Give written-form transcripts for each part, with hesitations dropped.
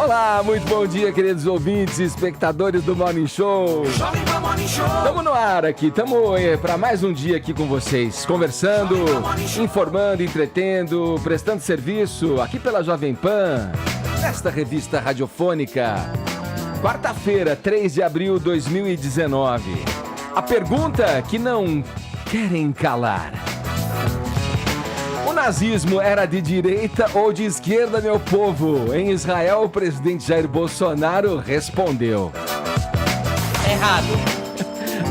Olá, muito bom dia, queridos ouvintes e espectadores do Morning Show. Estamos no ar aqui, estamos para mais um dia aqui com vocês, conversando, informando, entretendo, prestando serviço aqui pela Jovem Pan, nesta revista radiofônica. Quarta-feira, 3 de abril de 2019. A pergunta que não querem calar. O nazismo era de direita ou de esquerda, meu povo? Em Israel, o presidente Jair Bolsonaro respondeu: errado.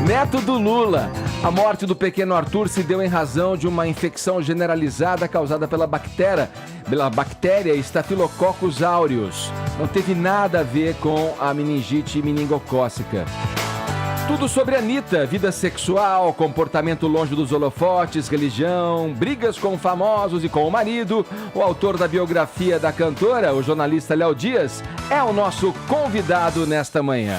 Neto do Lula. A morte do pequeno Arthur se deu em razão de uma infecção generalizada causada pela bactéria Staphylococcus aureus. Não teve nada a ver com a meningite meningocócica. Tudo sobre a Anitta, vida sexual, comportamento longe dos holofotes, religião, brigas com famosos e com o marido. O autor da biografia da cantora, o jornalista Léo Dias, é o nosso convidado nesta manhã.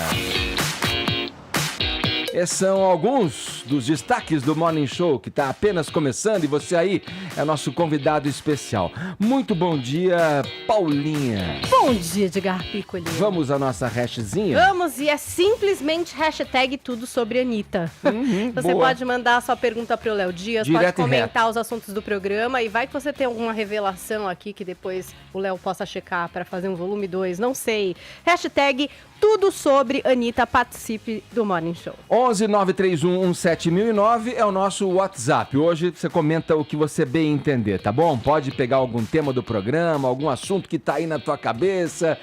Esses são alguns dos destaques do Morning Show, que está apenas começando, e você aí é nosso convidado especial. Muito bom dia, Paulinha. Bom dia, Edgar Piccoli. Vamos à nossa hashzinha? Vamos, e é simplesmente hashtag tudo sobre Anitta. Você boa. pode mandar a sua pergunta para o Léo Dias, Direto pode comentar os assuntos do programa, e vai que você tem alguma revelação aqui que depois o Léo possa checar para fazer um volume 2, não sei. Hashtag tudo sobre Anitta, participe do Morning Show. 11 931 17009 é o nosso WhatsApp. Hoje você comenta o que você bem entender, tá bom? Pode pegar algum tema do programa, algum assunto que tá aí na tua cabeça,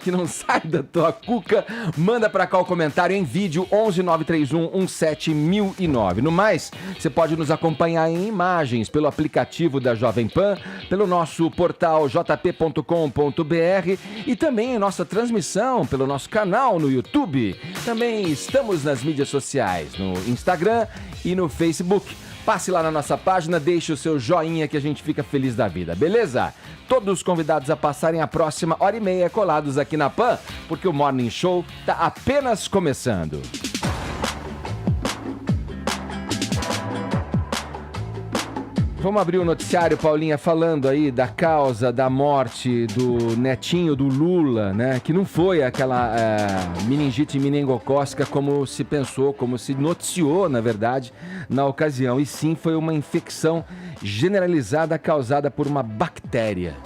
que não sai da tua cuca. Manda pra cá o comentário em vídeo 11 931 17009. No mais, você pode nos acompanhar em imagens pelo aplicativo da Jovem Pan, pelo nosso portal jp.com.br e também em nossa transmissão pelo nosso canal no YouTube. Também estamos nas mídias sociais, no Instagram e no Facebook. Passe lá na nossa página, deixe o seu joinha que a gente fica feliz da vida, beleza? Todos os convidados a passarem a próxima hora e meia colados aqui na Pan, porque o Morning Show tá apenas começando. Vamos abrir o noticiário, Paulinha, falando aí da causa da morte do netinho do Lula, né? Que não foi aquela meningite meningocócica como se pensou, como se noticiou, na verdade, na ocasião. E sim, foi uma infecção generalizada causada por uma bactéria.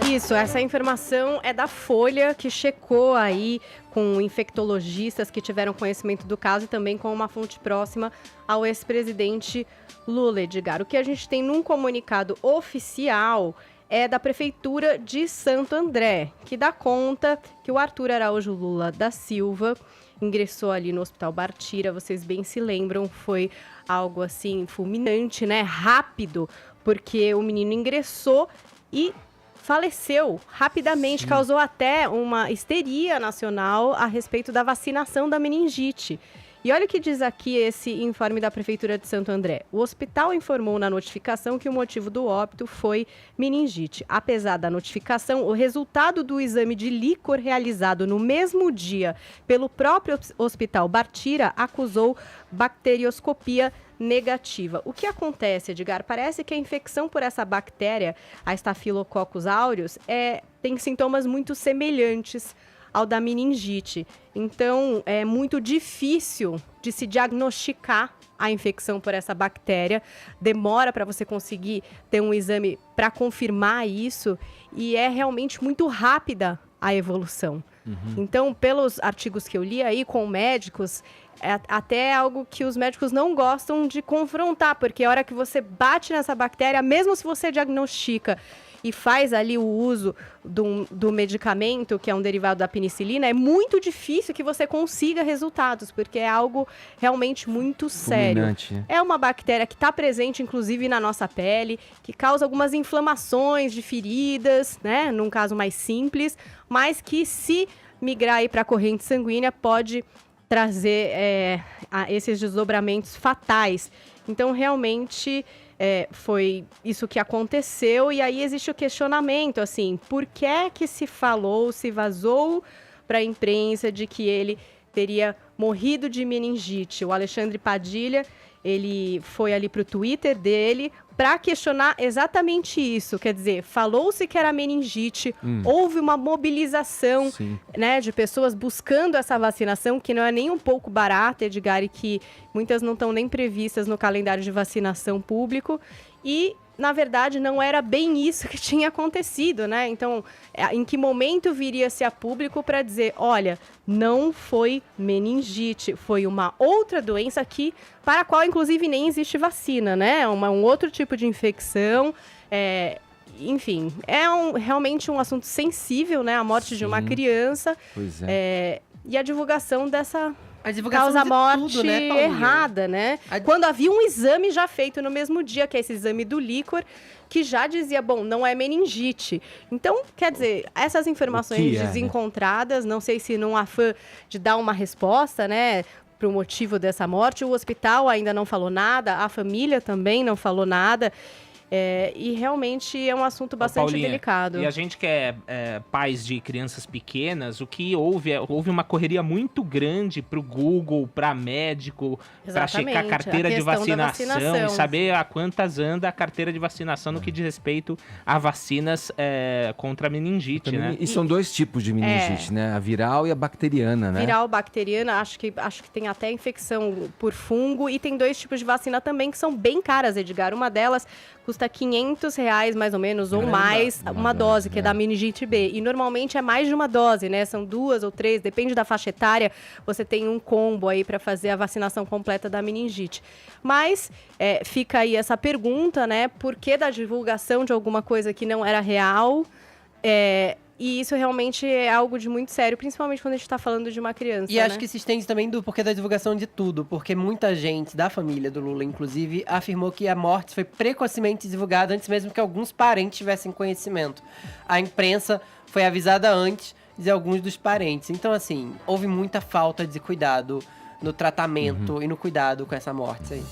Isso, essa informação é da Folha, que checou aí com infectologistas que tiveram conhecimento do caso e também com uma fonte próxima ao ex-presidente Lula, Edgar. O que a gente tem num comunicado oficial é da Prefeitura de Santo André, que dá conta que o Arthur Araújo Lula da Silva ingressou ali no Hospital Bartira. Vocês bem se lembram, foi algo assim fulminante, né? Rápido, porque o menino ingressou e faleceu rapidamente. Sim. Causou até uma histeria nacional a respeito da vacinação da meningite. E olha o que diz aqui esse informe da Prefeitura de Santo André. O hospital informou na notificação que o motivo do óbito foi meningite. Apesar da notificação, o resultado do exame de líquor realizado no mesmo dia pelo próprio Hospital Bartira acusou bacterioscopia negativa. O que acontece, Edgar? Parece que a infecção por essa bactéria, a Staphylococcus aureus, tem sintomas muito semelhantes ao da meningite. Então, é muito difícil de se diagnosticar a infecção por essa bactéria. Demora para você conseguir ter um exame para confirmar isso e é realmente muito rápida a evolução. Então, pelos artigos que eu li aí com médicos, é até algo que os médicos não gostam de confrontar, porque a hora que você bate nessa bactéria, mesmo se você diagnostica e faz ali o uso do medicamento, que é um derivado da penicilina, é muito difícil que você consiga resultados, porque é algo realmente muito sério. Fulminante. É uma bactéria que está presente, inclusive, na nossa pele, que causa algumas inflamações de feridas, né, num caso mais simples, mas que se migrar aí para a corrente sanguínea pode trazer esses desdobramentos fatais. Então, realmente, foi isso que aconteceu. E aí existe o questionamento, assim, por que se falou, se vazou para a imprensa de que ele teria morrido de meningite? O Alexandre Padilha ele foi ali para o Twitter dele para questionar exatamente isso. Quer dizer, falou-se que era meningite, houve uma mobilização, né, de pessoas buscando essa vacinação, que não é nem um pouco barata, Edgar, e que muitas não estão nem previstas no calendário de vacinação público. E, na verdade, não era bem isso que tinha acontecido, né? Então, em que momento viria-se a público para dizer, olha, não foi meningite, foi uma outra doença aqui, para a qual, inclusive, nem existe vacina, né? Um outro tipo de infecção, enfim, realmente um assunto sensível, né? A morte de uma criança. Pois é. E a divulgação dessa... A divulgação causa de morte tudo, né, Paulinha? errada, né? Quando havia um exame já feito no mesmo dia, que é esse exame do líquor, que já dizia, bom, não é meningite. Então, quer dizer, essas informações desencontradas, não sei se num afã de dar uma resposta, né, para o motivo dessa morte, o hospital ainda não falou nada, a família também não falou nada. E realmente é um assunto bastante Paulinha, delicado. E a gente que é pais de crianças pequenas, o que houve uma correria muito grande pro Google, para médico, para checar a carteira de vacinação e saber a quantas anda a carteira de vacinação no que diz respeito a vacinas contra a meningite, né? E são dois tipos de meningite, né? A viral e a bacteriana, né? Viral, bacteriana, acho que tem até infecção por fungo, e tem dois tipos de vacina também que são bem caras, Edgar. Uma delas custa R$500 mais ou menos, ou mais, uma dose, que é da meningite B. E normalmente é mais de uma dose, né? São 2 ou 3, depende da faixa etária, você tem um combo aí para fazer a vacinação completa da meningite. Mas fica aí essa pergunta, né? Por que da divulgação de alguma coisa que não era real? E isso realmente é algo de muito sério, principalmente quando a gente está falando de uma criança, E acho que se estende também do porquê da divulgação de tudo, porque muita gente da família do Lula, inclusive, afirmou que a morte foi precocemente divulgada antes mesmo que alguns parentes tivessem conhecimento. A imprensa foi avisada antes de alguns dos parentes. Então, assim, houve muita falta de cuidado no tratamento e no cuidado com essa morte aí.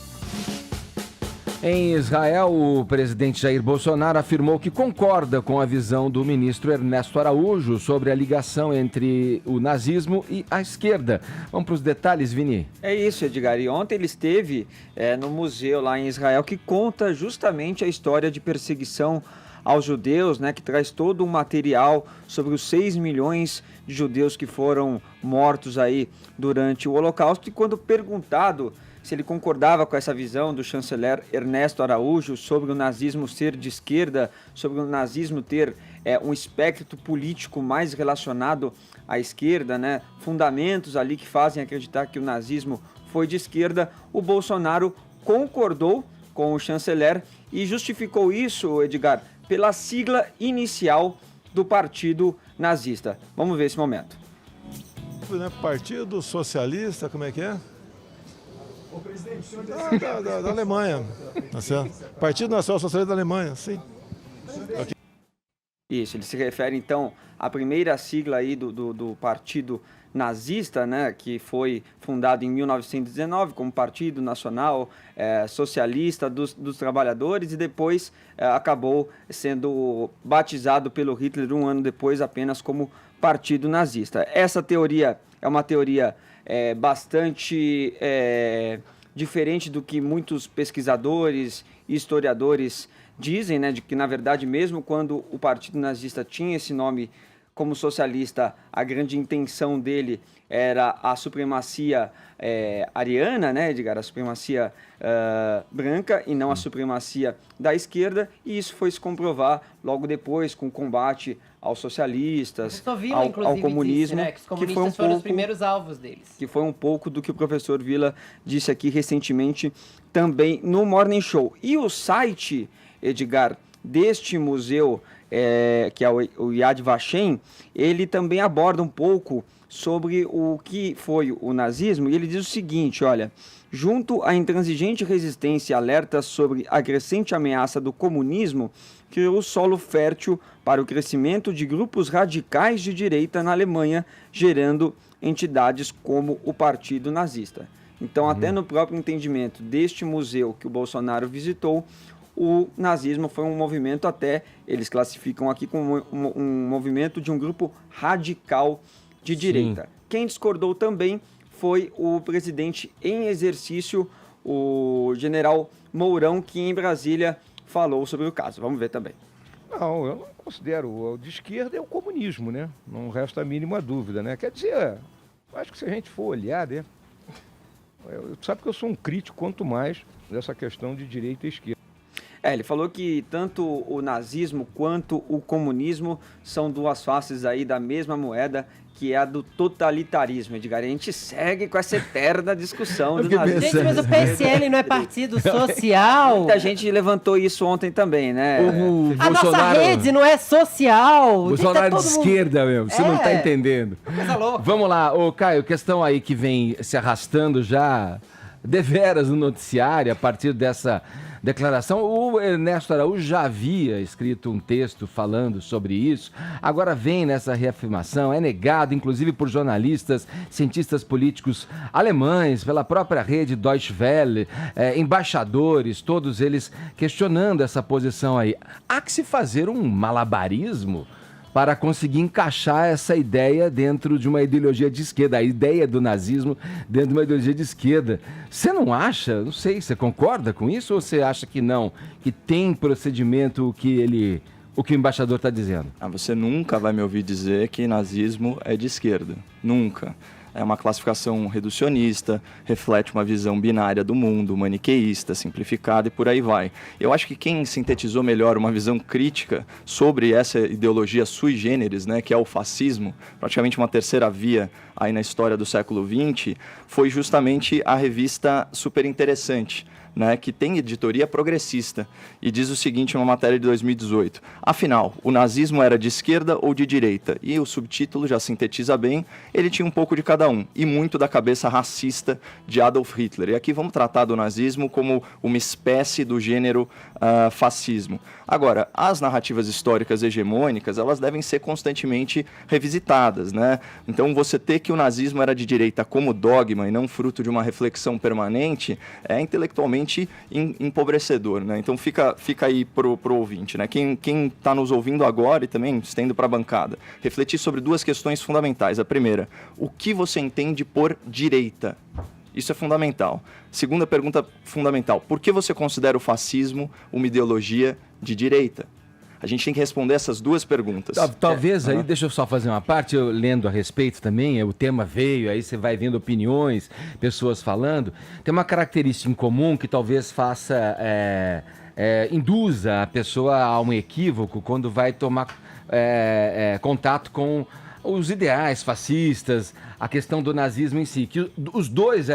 Em Israel, o presidente Jair Bolsonaro afirmou que concorda com a visão do ministro Ernesto Araújo sobre a ligação entre o nazismo e a esquerda. Vamos para os detalhes, Vini? É isso, Edgar. E ontem ele esteve no museu lá em Israel, que conta justamente a história de perseguição aos judeus, né, que traz todo um material sobre os 6 milhões de judeus que foram mortos aí durante o Holocausto. E quando perguntado se ele concordava com essa visão do chanceler Ernesto Araújo sobre o nazismo ser de esquerda, sobre o nazismo ter um espectro político mais relacionado à esquerda, né? Fundamentos ali que fazem acreditar que o nazismo foi de esquerda, o Bolsonaro concordou com o chanceler e justificou isso, Edgar, pela sigla inicial do partido nazista. Vamos ver esse momento. Partido Socialista, como é que é? O presidente, senhor da Alemanha, tá certo? Partido Nacional Socialista da Alemanha, sim. Okay. Isso, ele se refere então à primeira sigla aí do partido nazista, né, que foi fundado em 1919 como Partido Nacional Socialista dos Trabalhadores e depois acabou sendo batizado pelo Hitler um ano depois apenas como Partido Nazista. Essa teoria é uma teoria bastante diferente do que muitos pesquisadores e historiadores dizem, né, de que, na verdade, mesmo quando o Partido Nazista tinha esse nome como socialista, a grande intenção dele era a supremacia ariana, né, Edgar, a supremacia branca e não a supremacia da esquerda, e isso foi se comprovar logo depois com o combate aos socialistas, ao comunismo, disse, né, que os comunistas que foi foram os primeiros alvos deles. Que foi um pouco do que o professor Villa disse aqui recentemente também no Morning Show. E o site, Edgar, deste museu, que é o Yad Vashem, ele também aborda um pouco sobre o que foi o nazismo, e ele diz o seguinte, olha: junto à intransigente resistência e alerta sobre a crescente ameaça do comunismo, criou o solo fértil para o crescimento de grupos radicais de direita na Alemanha, gerando entidades como o Partido Nazista. Então, até no próprio entendimento deste museu que o Bolsonaro visitou, o nazismo foi um movimento, até eles classificam aqui como um movimento de um grupo radical de direita. Quem discordou também foi o presidente em exercício, o general Mourão, que em Brasília falou sobre o caso. Vamos ver também. Não, eu não considero. De esquerda é o comunismo, né? Não resta a mínima dúvida, né? Quer dizer, acho que se a gente for olhar, né? Sabe que eu sou um crítico, quanto mais, dessa questão de direita e esquerda. Ele falou que tanto o nazismo quanto o comunismo são duas faces aí da mesma moeda, que é a do totalitarismo, Edgar. E a gente segue com essa eterna discussão do nazismo. Gente, mas o PSL não é partido social? Muita gente levantou isso ontem também, né? A nossa rede não é social. Bolsonaro de esquerda mesmo, você não tá entendendo. Coisa louca. Vamos lá, ô Caio, questão aí que vem se arrastando já deveras no noticiário a partir dessa declaração. O Ernesto Araújo já havia escrito um texto falando sobre isso, agora vem nessa reafirmação, é negado inclusive por jornalistas, cientistas políticos alemães, pela própria rede Deutsche Welle, embaixadores, todos eles questionando essa posição aí. Há que se fazer um malabarismo para conseguir encaixar essa ideia dentro de uma ideologia de esquerda, a ideia do nazismo dentro de uma ideologia de esquerda. Você não acha, não sei, você concorda com isso ou você acha que não, que tem procedimento o que o embaixador está dizendo? Você nunca vai me ouvir dizer que nazismo é de esquerda, nunca. É uma classificação reducionista, reflete uma visão binária do mundo, maniqueísta, simplificada e por aí vai. Eu acho que quem sintetizou melhor uma visão crítica sobre essa ideologia sui generis, né, que é o fascismo, praticamente uma terceira via aí na história do século XX, foi justamente a revista Super Interessante, né, que tem editoria progressista, e diz o seguinte em uma matéria de 2018. Afinal, o nazismo era de esquerda ou de direita? E o subtítulo já sintetiza bem, ele tinha um pouco de cada um, e muito da cabeça racista de Adolf Hitler. E aqui vamos tratar do nazismo como uma espécie do gênero fascismo. Agora, as narrativas históricas hegemônicas, elas devem ser constantemente revisitadas, né? Então, você ter que o nazismo era de direita como dogma e não fruto de uma reflexão permanente, é intelectualmente empobrecedor, né? Então, fica aí pro ouvinte, né? Quem está nos ouvindo agora e também estendo para a bancada, refletir sobre duas questões fundamentais. A primeira, o que você entende por direita? Isso é fundamental. Segunda pergunta fundamental, por que você considera o fascismo uma ideologia de direita? A gente tem que responder essas duas perguntas. Talvez aí, deixa eu só fazer uma parte, eu lendo a respeito também, o tema veio, aí você vai vendo opiniões, pessoas falando. Tem uma característica em comum que talvez faça, induza a pessoa a um equívoco quando vai tomar contato com os ideais fascistas, a questão do nazismo em si, que os dois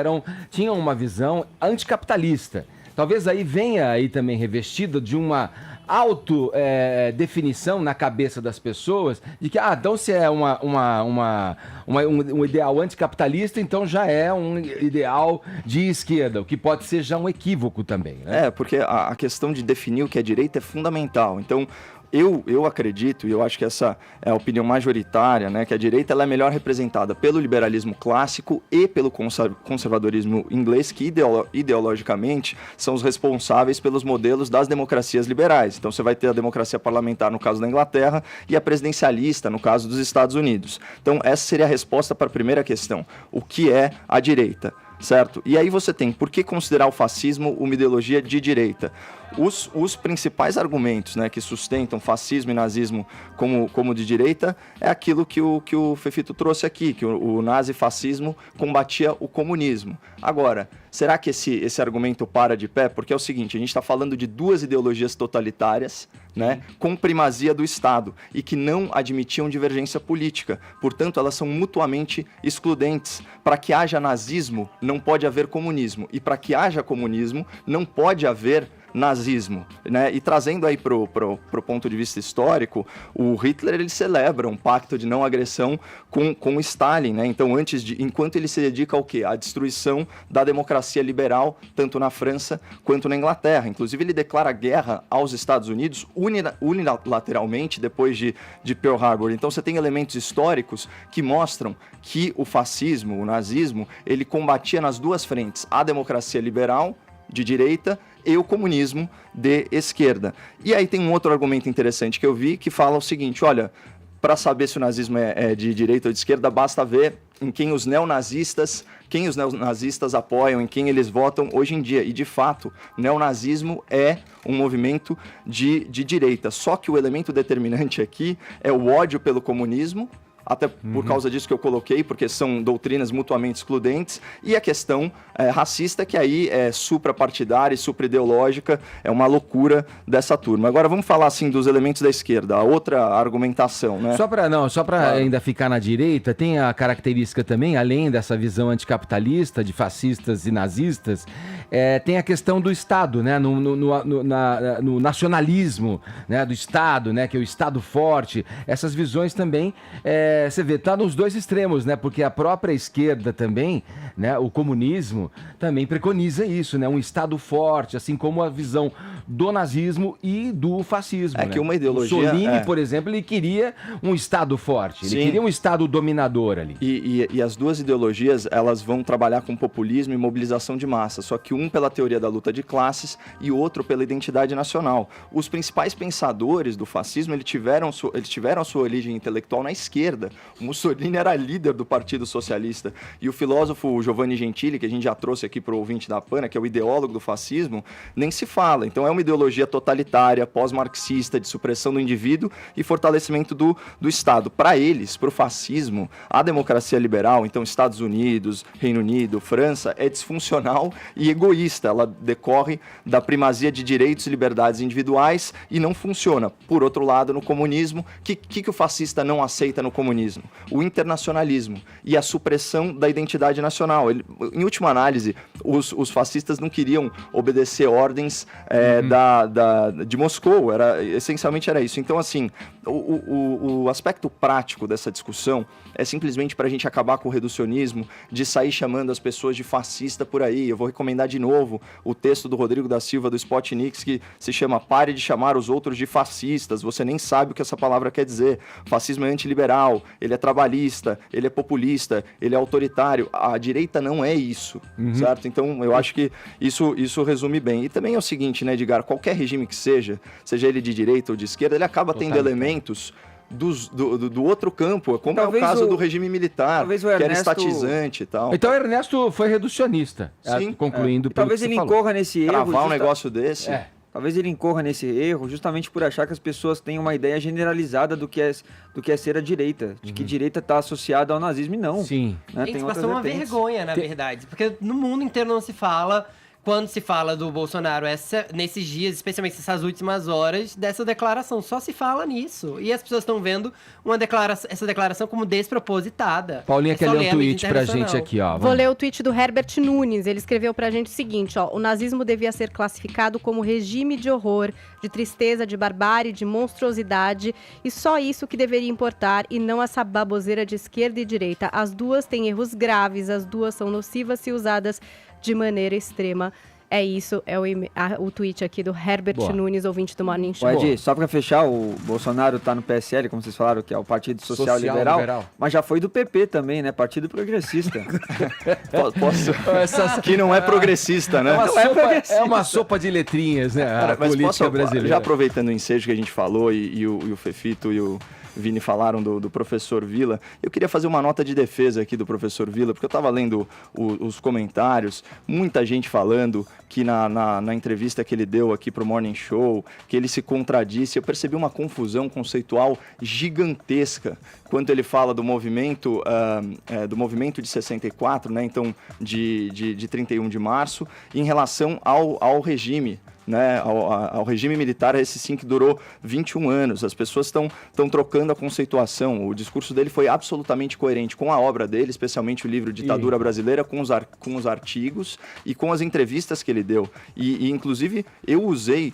tinham uma visão anticapitalista. Talvez aí venha aí também revestida de uma autodefinição na cabeça das pessoas de que, então se é um ideal anticapitalista, então já é um ideal de esquerda, o que pode ser já um equívoco também, né? Porque a questão de definir o que é direita é fundamental. Então, eu acredito, e eu acho que essa é a opinião majoritária, né, que a direita ela é melhor representada pelo liberalismo clássico e pelo conservadorismo inglês, que ideologicamente são os responsáveis pelos modelos das democracias liberais. Então você vai ter a democracia parlamentar no caso da Inglaterra e a presidencialista no caso dos Estados Unidos. Então essa seria a resposta para a primeira questão. O que é a direita? Certo? E aí você tem, por que considerar o fascismo uma ideologia de direita? Os principais argumentos, né, que sustentam fascismo e nazismo como de direita é aquilo que o Fefito trouxe aqui, que o nazifascismo combatia o comunismo. Agora, será que esse argumento para de pé? Porque é o seguinte, a gente está falando de duas ideologias totalitárias, né, com primazia do Estado e que não admitiam divergência política. Portanto, elas são mutuamente excludentes. Para que haja nazismo, não pode haver comunismo. E para que haja comunismo, não pode haver nazismo, né? E trazendo aí pro ponto de vista histórico, o Hitler ele celebra um pacto de não agressão com Stalin, né? Então enquanto ele se dedica ao quê? À destruição da democracia liberal, tanto na França quanto na Inglaterra. Inclusive ele declara guerra aos Estados Unidos unilateralmente depois de Pearl Harbor. Então você tem elementos históricos que mostram que o fascismo, o nazismo, ele combatia nas duas frentes, a democracia liberal de direita e o comunismo de esquerda. E aí tem um outro argumento interessante que eu vi que fala o seguinte, olha, para saber se o nazismo é de direita ou de esquerda, basta ver os neonazistas apoiam, em quem eles votam hoje em dia. E, de fato, o neonazismo é um movimento de direita. Só que o elemento determinante aqui é o ódio pelo comunismo, até por causa disso que eu coloquei, porque são doutrinas mutuamente excludentes, e a questão racista, que aí é suprapartidária e supraideológica, é uma loucura dessa turma. Agora vamos falar assim dos elementos da esquerda, a outra argumentação, né? Só para ainda ficar na direita, tem a característica também, além dessa visão anticapitalista de fascistas e nazistas, tem a questão do Estado, né? No nacionalismo, né? Do Estado, né? Que é o Estado forte. Essas visões também você vê, tá nos dois extremos, né? Porque a própria esquerda também, né? O comunismo também preconiza isso, né? Um Estado forte, assim como a visão do nazismo e do fascismo. Que uma ideologia... O Mussolini, por exemplo, ele queria um Estado forte, ele queria um Estado dominador ali. E as duas ideologias, elas vão trabalhar com populismo e mobilização de massa, só que um pela teoria da luta de classes e o outro pela identidade nacional. Os principais pensadores do fascismo, eles tiveram a sua origem intelectual na esquerda. O Mussolini era líder do Partido Socialista e o filósofo Giovanni Gentili, que a gente já trouxe aqui para o ouvinte da PAN, que é o ideólogo do fascismo, nem se fala. Então é uma ideologia totalitária, pós-marxista, de supressão do indivíduo e fortalecimento do Estado. Para eles, para o fascismo, a democracia liberal, então Estados Unidos, Reino Unido, França, é disfuncional e egoísta. Ela decorre da primazia de direitos e liberdades individuais e não funciona. Por outro lado, no comunismo, o que o fascista não aceita no comunismo? O internacionalismo e a supressão da identidade nacional. Em última análise, os fascistas não queriam obedecer ordens de Moscou, essencialmente era isso. Então, assim, o aspecto prático dessa discussão é simplesmente para a gente acabar com o reducionismo de sair chamando as pessoas de fascista por aí. Eu vou recomendar de novo o texto do Rodrigo da Silva, do Spotnix, que se chama Pare de chamar os outros de fascistas, você nem sabe o que essa palavra quer dizer. Fascismo é antiliberal, ele é trabalhista, ele é populista, ele é autoritário. A direita não é isso, certo? Então, eu acho que isso resume bem. E também é o seguinte, né, Edgar, qualquer regime que seja ele de direita ou de esquerda, ele acaba tendo elementos do outro campo, como talvez é o caso do regime militar, que era estatizante e tal. Então o Ernesto foi reducionista, concluindo. Talvez ele incorra nesse erro. Travar um negócio desse. Talvez ele incorra nesse erro justamente por achar que as pessoas têm uma ideia generalizada do que é ser a direita, de que direita está associada ao nazismo e não. Sim. Né? Gente, passou uma vergonha, na verdade, porque no mundo inteiro não se fala... Quando se fala do Bolsonaro nesses dias, especialmente nessas últimas horas, dessa declaração. Só se fala nisso. E as pessoas estão vendo essa declaração como despropositada. Paulinha quer ler um tweet pra gente aqui, ó. Vou ler o tweet do Herbert Nunes. Ele escreveu pra gente o seguinte, ó. O nazismo devia ser classificado como regime de horror, de tristeza, de barbárie, de monstruosidade. E só isso que deveria importar e não essa baboseira de esquerda e direita. As duas têm erros graves, as duas são nocivas se usadas de maneira extrema. É isso, é o tweet aqui do Herbert Nunes, ouvinte do Morning Show. Ed, só pra fechar, o Bolsonaro tá no PSL, como vocês falaram, que é o Partido Social Liberal, mas já foi do PP também, né? Partido Progressista. Que não é progressista, né? É uma sopa de letrinhas, né? A política brasileira. Já aproveitando o ensejo que a gente falou, e o Fefito e o Vini falaram do professor Villa, eu queria fazer uma nota de defesa aqui do professor Villa, porque eu estava lendo os comentários, muita gente falando que na entrevista que ele deu aqui para o Morning Show, que ele se contradisse. Eu percebi uma confusão conceitual gigantesca quando ele fala do movimento de 64, né, então de 31 de março, em relação ao regime, né, ao regime militar, esse sim que durou 21 anos. As pessoas estão trocando a conceituação. O discurso dele foi absolutamente coerente com a obra dele, especialmente o livro Ditadura Brasileira, com os artigos e com as entrevistas que ele deu. E inclusive, eu usei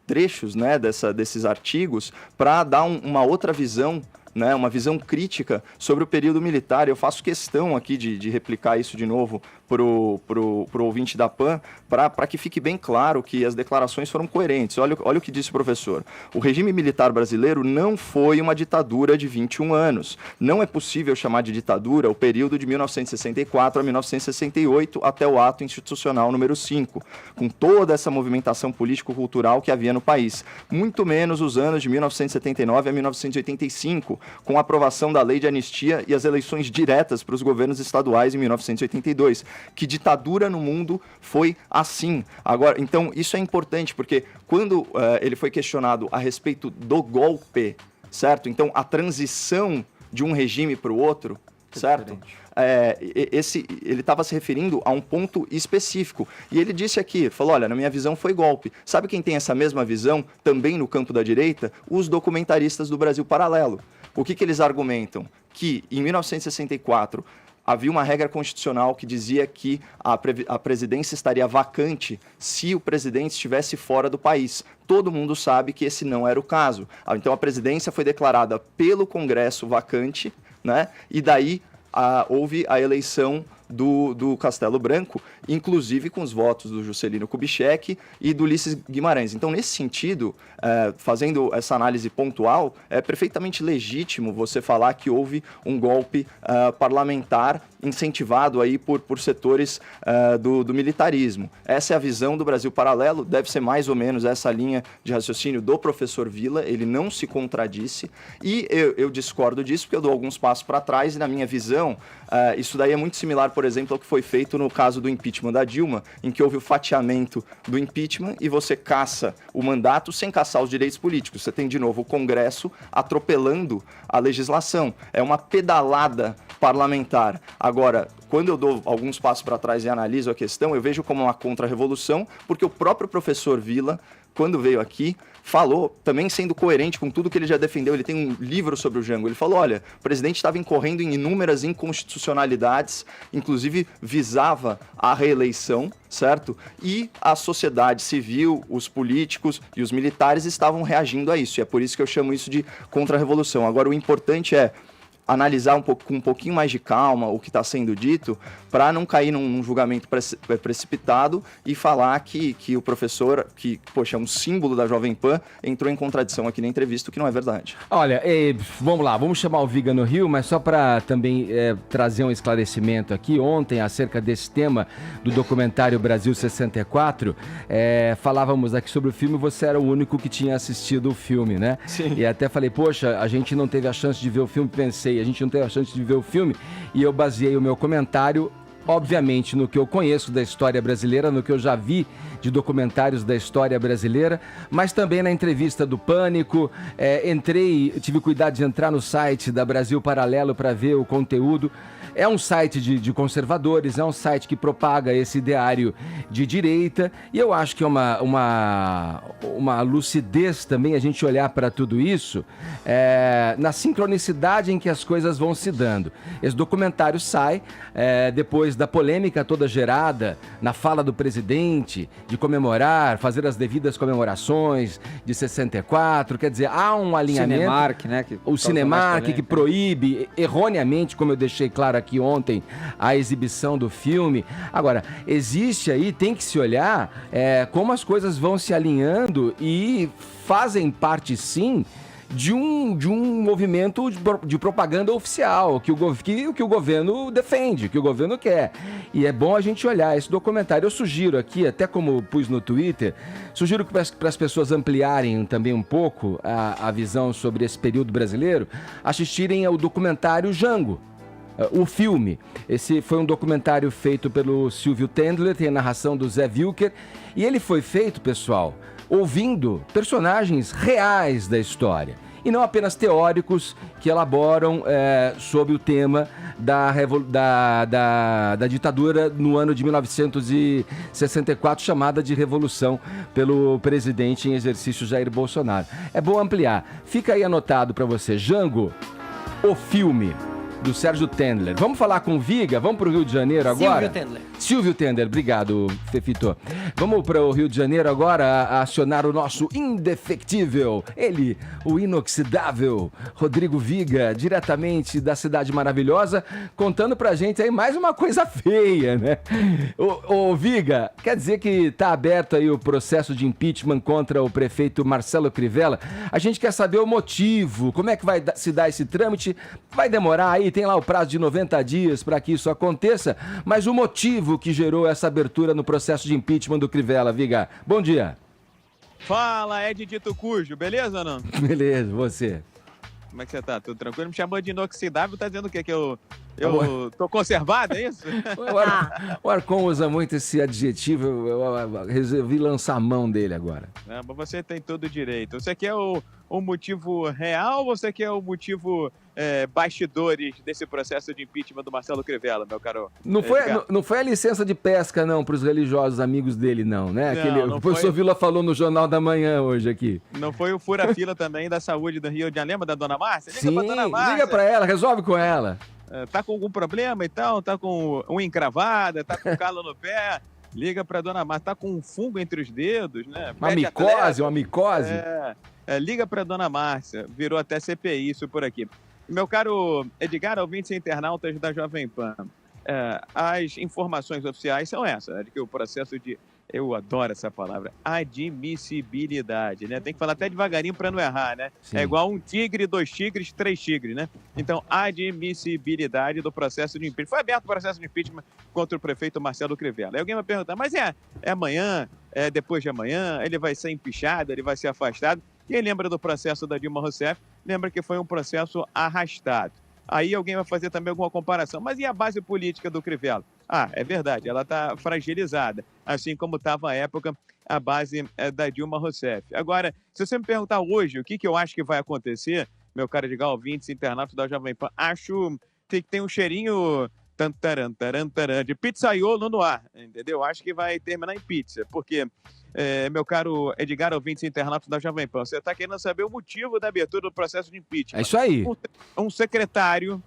trechos, né, desses artigos para dar uma outra visão, né, uma visão crítica sobre o período militar. Eu faço questão aqui de replicar isso de novo pro ouvinte da PAN, para que fique bem claro que as declarações foram coerentes. Olha o que disse o professor. O regime militar brasileiro não foi uma ditadura de 21 anos. Não é possível chamar de ditadura o período de 1964 a 1968 até o ato institucional número 5, com toda essa movimentação político-cultural que havia no país. Muito menos os anos de 1979 a 1985, com a aprovação da lei de anistia e as eleições diretas para os governos estaduais em 1982. Que ditadura no mundo foi assim? Agora, então, isso é importante, porque quando ele foi questionado a respeito do golpe, certo? Então, a transição de um regime para o outro, certo? Ele estava se referindo a um ponto específico. E ele disse aqui, falou, olha, na minha visão foi golpe. Sabe quem tem essa mesma visão, também no campo da direita? Os documentaristas do Brasil Paralelo. O que eles argumentam? Que em 1964 havia uma regra constitucional que dizia que a presidência estaria vacante se o presidente estivesse fora do país. Todo mundo sabe que esse não era o caso. Então a presidência foi declarada pelo Congresso vacante, né? E daí houve a eleição do Castelo Branco, inclusive com os votos do Juscelino Kubitschek e do Ulisses Guimarães. Então, nesse sentido, fazendo essa análise pontual, é perfeitamente legítimo você falar que houve um golpe parlamentar incentivado aí por setores do militarismo. Essa é a visão do Brasil Paralelo, deve ser mais ou menos essa linha de raciocínio do professor Villa, ele não se contradisse, e eu discordo disso porque eu dou alguns passos para trás e, na minha visão, isso daí é muito similar, por exemplo, ao que foi feito no caso do impeachment da Dilma, em que houve o fatiamento do impeachment e você caça o mandato sem caçar os direitos políticos. Você tem, de novo, o Congresso atropelando a legislação. É uma pedalada parlamentar. Agora, quando eu dou alguns passos para trás e analiso a questão, eu vejo como uma contra-revolução, porque o próprio professor Villa, quando veio aqui, falou, também sendo coerente com tudo que ele já defendeu, ele tem um livro sobre o Jango, ele falou, olha, o presidente estava incorrendo em inúmeras inconstitucionalidades, inclusive visava a reeleição, certo? E a sociedade civil, os políticos e os militares estavam reagindo a isso, e é por isso que eu chamo isso de contra-revolução. Agora, o importante é analisar com um pouquinho mais de calma o que está sendo dito, para não cair num julgamento precipitado e falar que o professor, que, poxa, é um símbolo da Jovem Pan, entrou em contradição aqui na entrevista, o que não é verdade. Olha, vamos lá, vamos chamar o Viga no Rio, mas só para também trazer um esclarecimento aqui. Ontem, acerca desse tema do documentário Brasil 64, falávamos aqui sobre o filme, você era o único que tinha assistido o filme, né? Sim. E até falei, poxa, a gente não teve a chance de ver o filme, pensei, a gente não teve a chance de ver o filme, e eu baseei o meu comentário, obviamente, no que eu conheço da história brasileira, no que eu já vi de documentários da história brasileira, mas também na entrevista do Pânico, tive cuidado de entrar no site da Brasil Paralelo para ver o conteúdo. É um site de conservadores, é um site que propaga esse ideário de direita, e eu acho que é uma lucidez também a gente olhar para tudo isso na sincronicidade em que as coisas vão se dando. Esse documentário sai depois da polêmica toda gerada na fala do presidente de comemorar, fazer as devidas comemorações de 64, quer dizer, há um alinhamento... Cinemark, né? O Cinemark que proíbe, erroneamente, como eu deixei claro aqui ontem, a exibição do filme. Agora, existe aí, tem que se olhar como as coisas vão se alinhando e fazem parte, sim, de um movimento de propaganda oficial, que o governo defende, que o governo quer. E é bom a gente olhar esse documentário. Eu sugiro aqui, até como pus no Twitter, sugiro que para as pessoas ampliarem também um pouco a visão sobre esse período brasileiro, assistirem ao documentário Jango. O filme. Esse foi um documentário feito pelo Silvio Tendler, tem a narração do Zé Wilker, e ele foi feito, pessoal, ouvindo personagens reais da história, e não apenas teóricos que elaboram sobre o tema da ditadura no ano de 1964, chamada de Revolução pelo presidente em exercício Jair Bolsonaro. É bom ampliar. Fica aí anotado para você. Jango, o filme do Sérgio Tendler. Vamos falar com o Viga? Vamos para o Rio de Janeiro agora? Silvio Tendler, obrigado, Fefito. Vamos para o Rio de Janeiro agora a acionar o nosso indefectível, ele, o inoxidável, Rodrigo Viga, diretamente da Cidade Maravilhosa, contando pra gente aí mais uma coisa feia, né? Ô Viga, quer dizer que tá aberto aí o processo de impeachment contra o prefeito Marcelo Crivella? A gente quer saber o motivo, como é que vai se dar esse trâmite? Vai demorar aí, tem lá o prazo de 90 dias para que isso aconteça, mas o motivo que gerou essa abertura no processo de impeachment do Crivella, Viga. Bom dia. Fala, Ed Dito Cujo, beleza, não? Beleza, você. Como é que você tá? Tudo tranquilo? Me chamou de inoxidável, tá dizendo o quê? Que eu tô conservado, é isso? O Arcon usa muito esse adjetivo, eu resolvi lançar a mão dele agora. Não, mas você tem todo o direito. Você quer o motivo real ou você quer o motivo bastidores desse processo de impeachment do Marcelo Crivella, meu caro? Não foi a licença de pesca, não, para os religiosos amigos dele, não, né? Não o professor Vila falou no Jornal da Manhã hoje aqui. Não foi o fura-fila também da saúde do Rio de Janeiro, lembra da dona Márcia? Sim, liga para ela, resolve com ela. Tá com algum problema e tal? Tá com unha encravada, tá com calo no pé? Liga pra dona Márcia. Tá com um fungo entre os dedos, né? Uma micose. Liga pra dona Márcia. Virou até CPI isso por aqui. Meu caro Edgar, ouvintes e internautas da Jovem Pan, as informações oficiais são essas, de que o processo de... Eu adoro essa palavra, admissibilidade, né? Tem que falar até devagarinho para não errar, né? Sim. É igual um tigre, 2 tigres, 3 tigres, né? Então, admissibilidade do processo de impeachment. Foi aberto o processo de impeachment contra o prefeito Marcelo Crivella. Aí alguém vai perguntar, mas é amanhã, depois de amanhã, ele vai ser empichado, ele vai ser afastado. Quem lembra do processo da Dilma Rousseff, lembra que foi um processo arrastado. Aí alguém vai fazer também alguma comparação. Mas e a base política do Crivella? É verdade, ela está fragilizada, assim como estava à época a base da Dilma Rousseff. Agora, se você me perguntar hoje o que eu acho que vai acontecer, meu caro Edgar, ouvintes, internautas da Jovem Pan, acho que tem um cheirinho de pizzaiolo no ar, entendeu? Acho que vai terminar em pizza, porque, meu caro Edgar, ouvintes, internautas da Jovem Pan, você está querendo saber o motivo da abertura do processo de impeachment. É isso aí. Um secretário...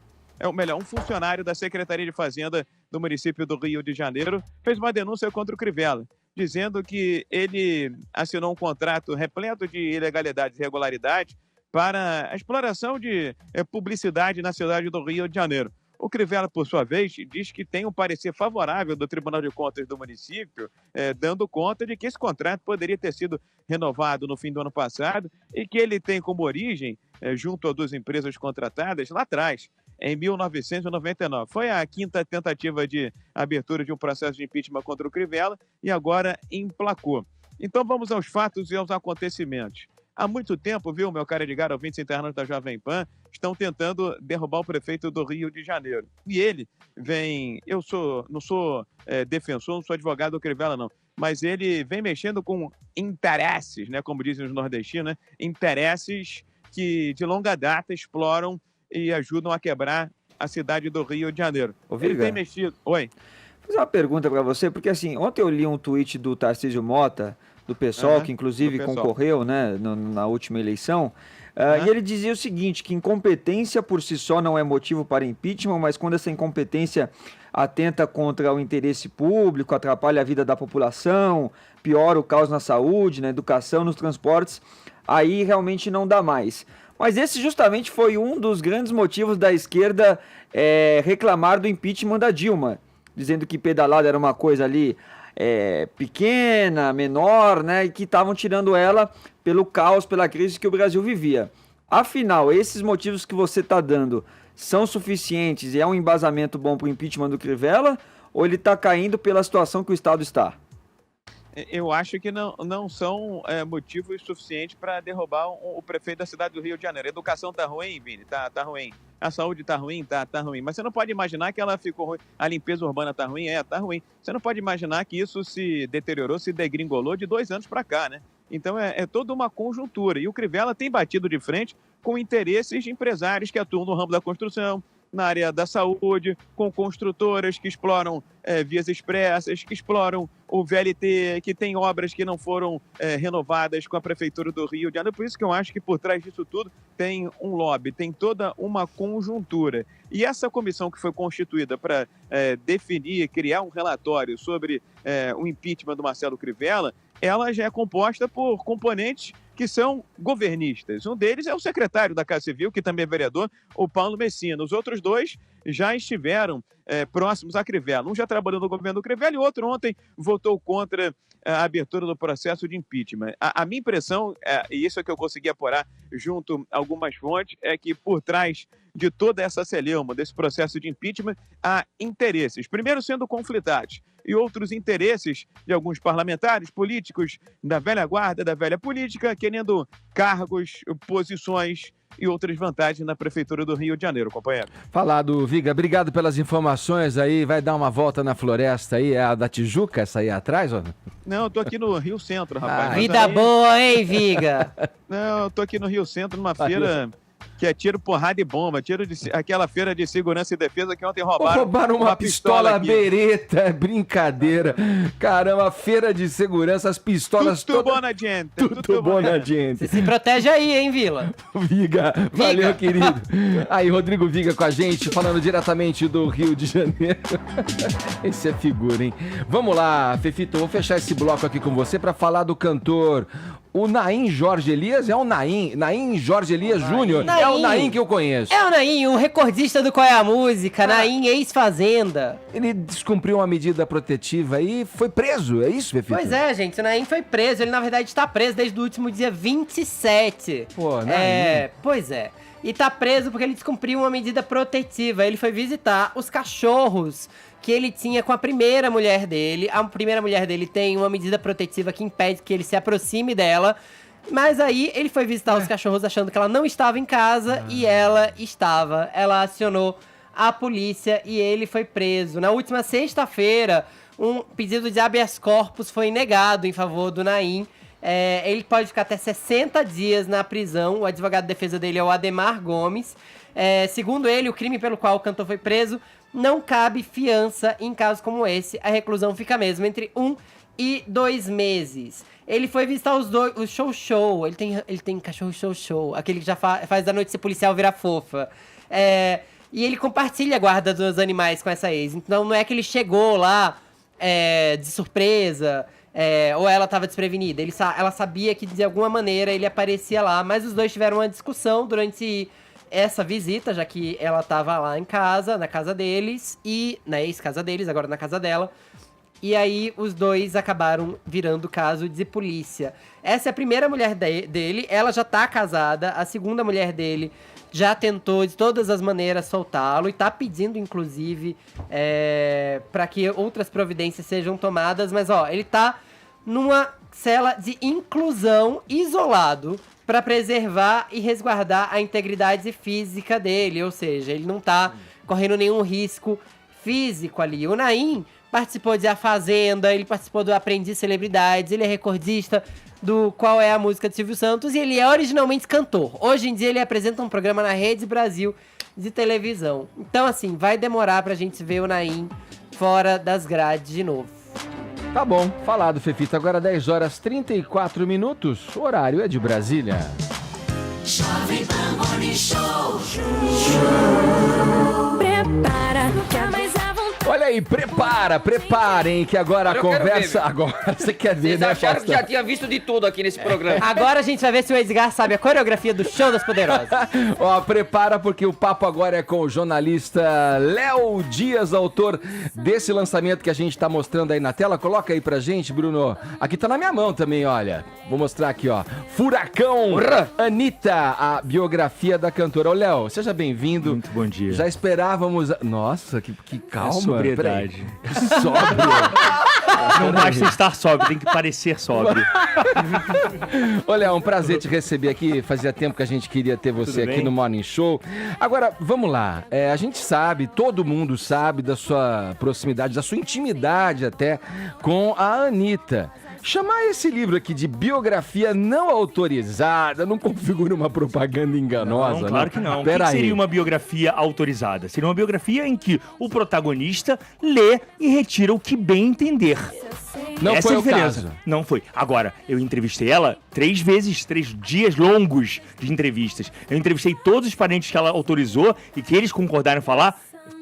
um funcionário da Secretaria de Fazenda do município do Rio de Janeiro fez uma denúncia contra o Crivella, dizendo que ele assinou um contrato repleto de ilegalidades e irregularidades para a exploração de publicidade na cidade do Rio de Janeiro. O Crivella, por sua vez, diz que tem um parecer favorável do Tribunal de Contas do município, dando conta de que esse contrato poderia ter sido renovado no fim do ano passado e que ele tem como origem, junto a 2 empresas contratadas, lá atrás, em 1999. Foi a 5ª tentativa de abertura de um processo de impeachment contra o Crivella e agora emplacou. Então vamos aos fatos e aos acontecimentos. Há muito tempo, viu, meu caro Edgar, ouvintes internautas da Jovem Pan, estão tentando derrubar o prefeito do Rio de Janeiro. E ele vem... não sou defensor, não sou advogado do Crivella, não. Mas ele vem mexendo com interesses, né, como dizem os nordestinos, né, interesses que de longa data exploram e ajudam a quebrar a cidade do Rio de Janeiro. Ele tem mexido... Oi? Vou fazer uma pergunta para você, porque assim, ontem eu li um tweet do Tarcísio Mota, do PSOL, que inclusive concorreu, né, na última eleição, e ele dizia o seguinte, que incompetência por si só não é motivo para impeachment, mas quando essa incompetência atenta contra o interesse público, atrapalha a vida da população, piora o caos na saúde, na educação, nos transportes, aí realmente não dá mais. Mas esse justamente foi um dos grandes motivos da esquerda reclamar do impeachment da Dilma, dizendo que pedalada era uma coisa ali pequena, menor, né, e que estavam tirando ela pelo caos, pela crise que o Brasil vivia. Afinal, esses motivos que você está dando são suficientes e é um embasamento bom para o impeachment do Crivella, ou ele está caindo pela situação que o Estado está? Eu acho que não são motivos suficientes para derrubar o prefeito da cidade do Rio de Janeiro. A educação tá ruim, Vini? Tá ruim. A saúde tá ruim? Tá ruim. Mas você não pode imaginar que ela ficou ruim. A limpeza urbana tá ruim? Tá ruim. Você não pode imaginar que isso se deteriorou, se degringolou de 2 anos para cá, né? Então é toda uma conjuntura. E o Crivella tem batido de frente com interesses de empresários que atuam no ramo da construção, na área da saúde, com construtoras que exploram vias expressas, que exploram o VLT, que tem obras que não foram renovadas com a Prefeitura do Rio de Janeiro. Por isso que eu acho que por trás disso tudo tem um lobby, tem toda uma conjuntura. E essa comissão que foi constituída para definir, criar um relatório sobre o impeachment do Marcelo Crivella, ela já é composta por componentes que são governistas. Um deles é o secretário da Casa Civil, que também é vereador, o Paulo Messina. Os outros 2 já estiveram próximos a Crivella. Um já trabalhou no governo do Crivella e o outro ontem votou contra a abertura do processo de impeachment. A minha impressão, e isso é que eu consegui apurar junto a algumas fontes, é que por trás de toda essa celeuma, desse processo de impeachment, há interesses, primeiro sendo conflitados, e outros interesses de alguns parlamentares, políticos da velha guarda, da velha política, querendo cargos, posições e outras vantagens na Prefeitura do Rio de Janeiro, companheiro. Falado, Viga. Obrigado pelas informações aí. Vai dar uma volta na floresta aí. É a da Tijuca, essa aí atrás, ó? Não, eu tô aqui no Rio Centro, rapaz. Vida boa, hein, Viga? Não, eu tô aqui no Rio Centro, numa feira que é tiro, porrada e bomba. Aquela feira de segurança e defesa que ontem roubaram uma pistola bereta. É brincadeira. Caramba, feira de segurança, as pistolas Tudo todas... bom na gente. Tudo bom na gente. Se protege aí, hein, Vila? Viga, valeu, querido. Aí, Rodrigo Viga com a gente, falando diretamente do Rio de Janeiro. Esse é figura, hein? Vamos lá, Fefito, vou fechar esse bloco aqui com você para falar do cantor... O Naim Jorge Elias é o Naim Jorge Elias Júnior. É o Naim que eu conheço. É o Naim, o recordista do Qual é a Música, Naim ex-Fazenda. Ele descumpriu uma medida protetiva e foi preso, é isso, Fefito? Pois é, gente, o Naim foi preso. Ele, na verdade, está preso desde o último dia 27. Pô, Naim. Pois é. E tá preso porque ele descumpriu uma medida protetiva. Ele foi visitar os cachorros que ele tinha com a primeira mulher dele. A primeira mulher dele tem uma medida protetiva que impede que ele se aproxime dela. Mas aí ele foi visitar os cachorros achando que ela não estava em casa e ela estava. Ela acionou a polícia e ele foi preso. Na última sexta-feira, um pedido de habeas corpus foi negado em favor do Naim. Ele pode ficar até 60 dias na prisão. O advogado de defesa dele é o Ademar Gomes. Segundo ele, o crime pelo qual o cantor foi preso não cabe fiança em casos como esse. A reclusão fica mesmo entre 1 e 2 meses. Ele foi visitar o show. Ele tem cachorro show. Aquele que já faz da noite ser policial virar fofa. E ele compartilha a guarda dos animais com essa ex. Então não é que ele chegou lá de surpresa... ou ela estava desprevenida. Ela sabia que de alguma maneira ele aparecia lá, mas os dois tiveram uma discussão durante essa visita, já que ela estava lá em casa, na casa deles, e na ex-casa deles, agora na casa dela. E aí os dois acabaram virando caso de polícia. Essa é a primeira mulher dele, ela já tá casada. A segunda mulher dele já tentou de todas as maneiras soltá-lo e tá pedindo, inclusive, para que outras providências sejam tomadas. Mas, ele tá numa cela de inclusão, isolado, para preservar e resguardar a integridade física dele. Ou seja, ele não tá correndo nenhum risco físico ali. O Naim participou de A Fazenda, ele participou do Aprendiz Celebridades, ele é recordista do Qual é a Música de Silvio Santos e ele é originalmente cantor. Hoje em dia ele apresenta um programa na Rede Brasil de televisão. Então, assim, vai demorar pra gente ver o Naim fora das grades de novo. Tá bom, falado, Fefito. Agora 10 horas 34 minutos, o horário é de Brasília. Jovem Pan Morning Show. Prepara, que a mais à vontade. Olha aí, preparem, que agora a conversa... Agora você quer ver, Vocês acharam que já tinha visto de tudo aqui nesse programa. Agora a gente vai ver se o Edgar sabe a coreografia do Show das Poderosas. Prepara, porque o papo agora é com o jornalista Léo Dias, autor desse lançamento que a gente tá mostrando aí na tela. Coloca aí pra gente, Bruno. Aqui tá na minha mão também, olha. Vou mostrar aqui, ó. Furacão Anitta, a biografia da cantora. Ô, Léo, seja bem-vindo. Muito bom dia. Já esperávamos... Nossa, que calma. Sobriedade. Sóbrio. Não basta estar sóbrio, tem que parecer sóbrio. Olha, é um prazer te receber aqui. Fazia tempo que a gente queria ter você aqui no Morning Show. Agora, vamos lá. A gente sabe, todo mundo sabe da sua proximidade, da sua intimidade até com a Anitta. Chamar esse livro aqui de biografia não autorizada não configura uma propaganda enganosa, não? Claro que não. O que seria uma biografia autorizada? Seria uma biografia em que o protagonista lê e retira o que bem entender. Não Essa foi é a diferença. o caso. Não foi. Agora, eu entrevistei ela 3 vezes, 3 dias longos de entrevistas. Eu entrevistei todos os parentes que ela autorizou e que eles concordaram em falar,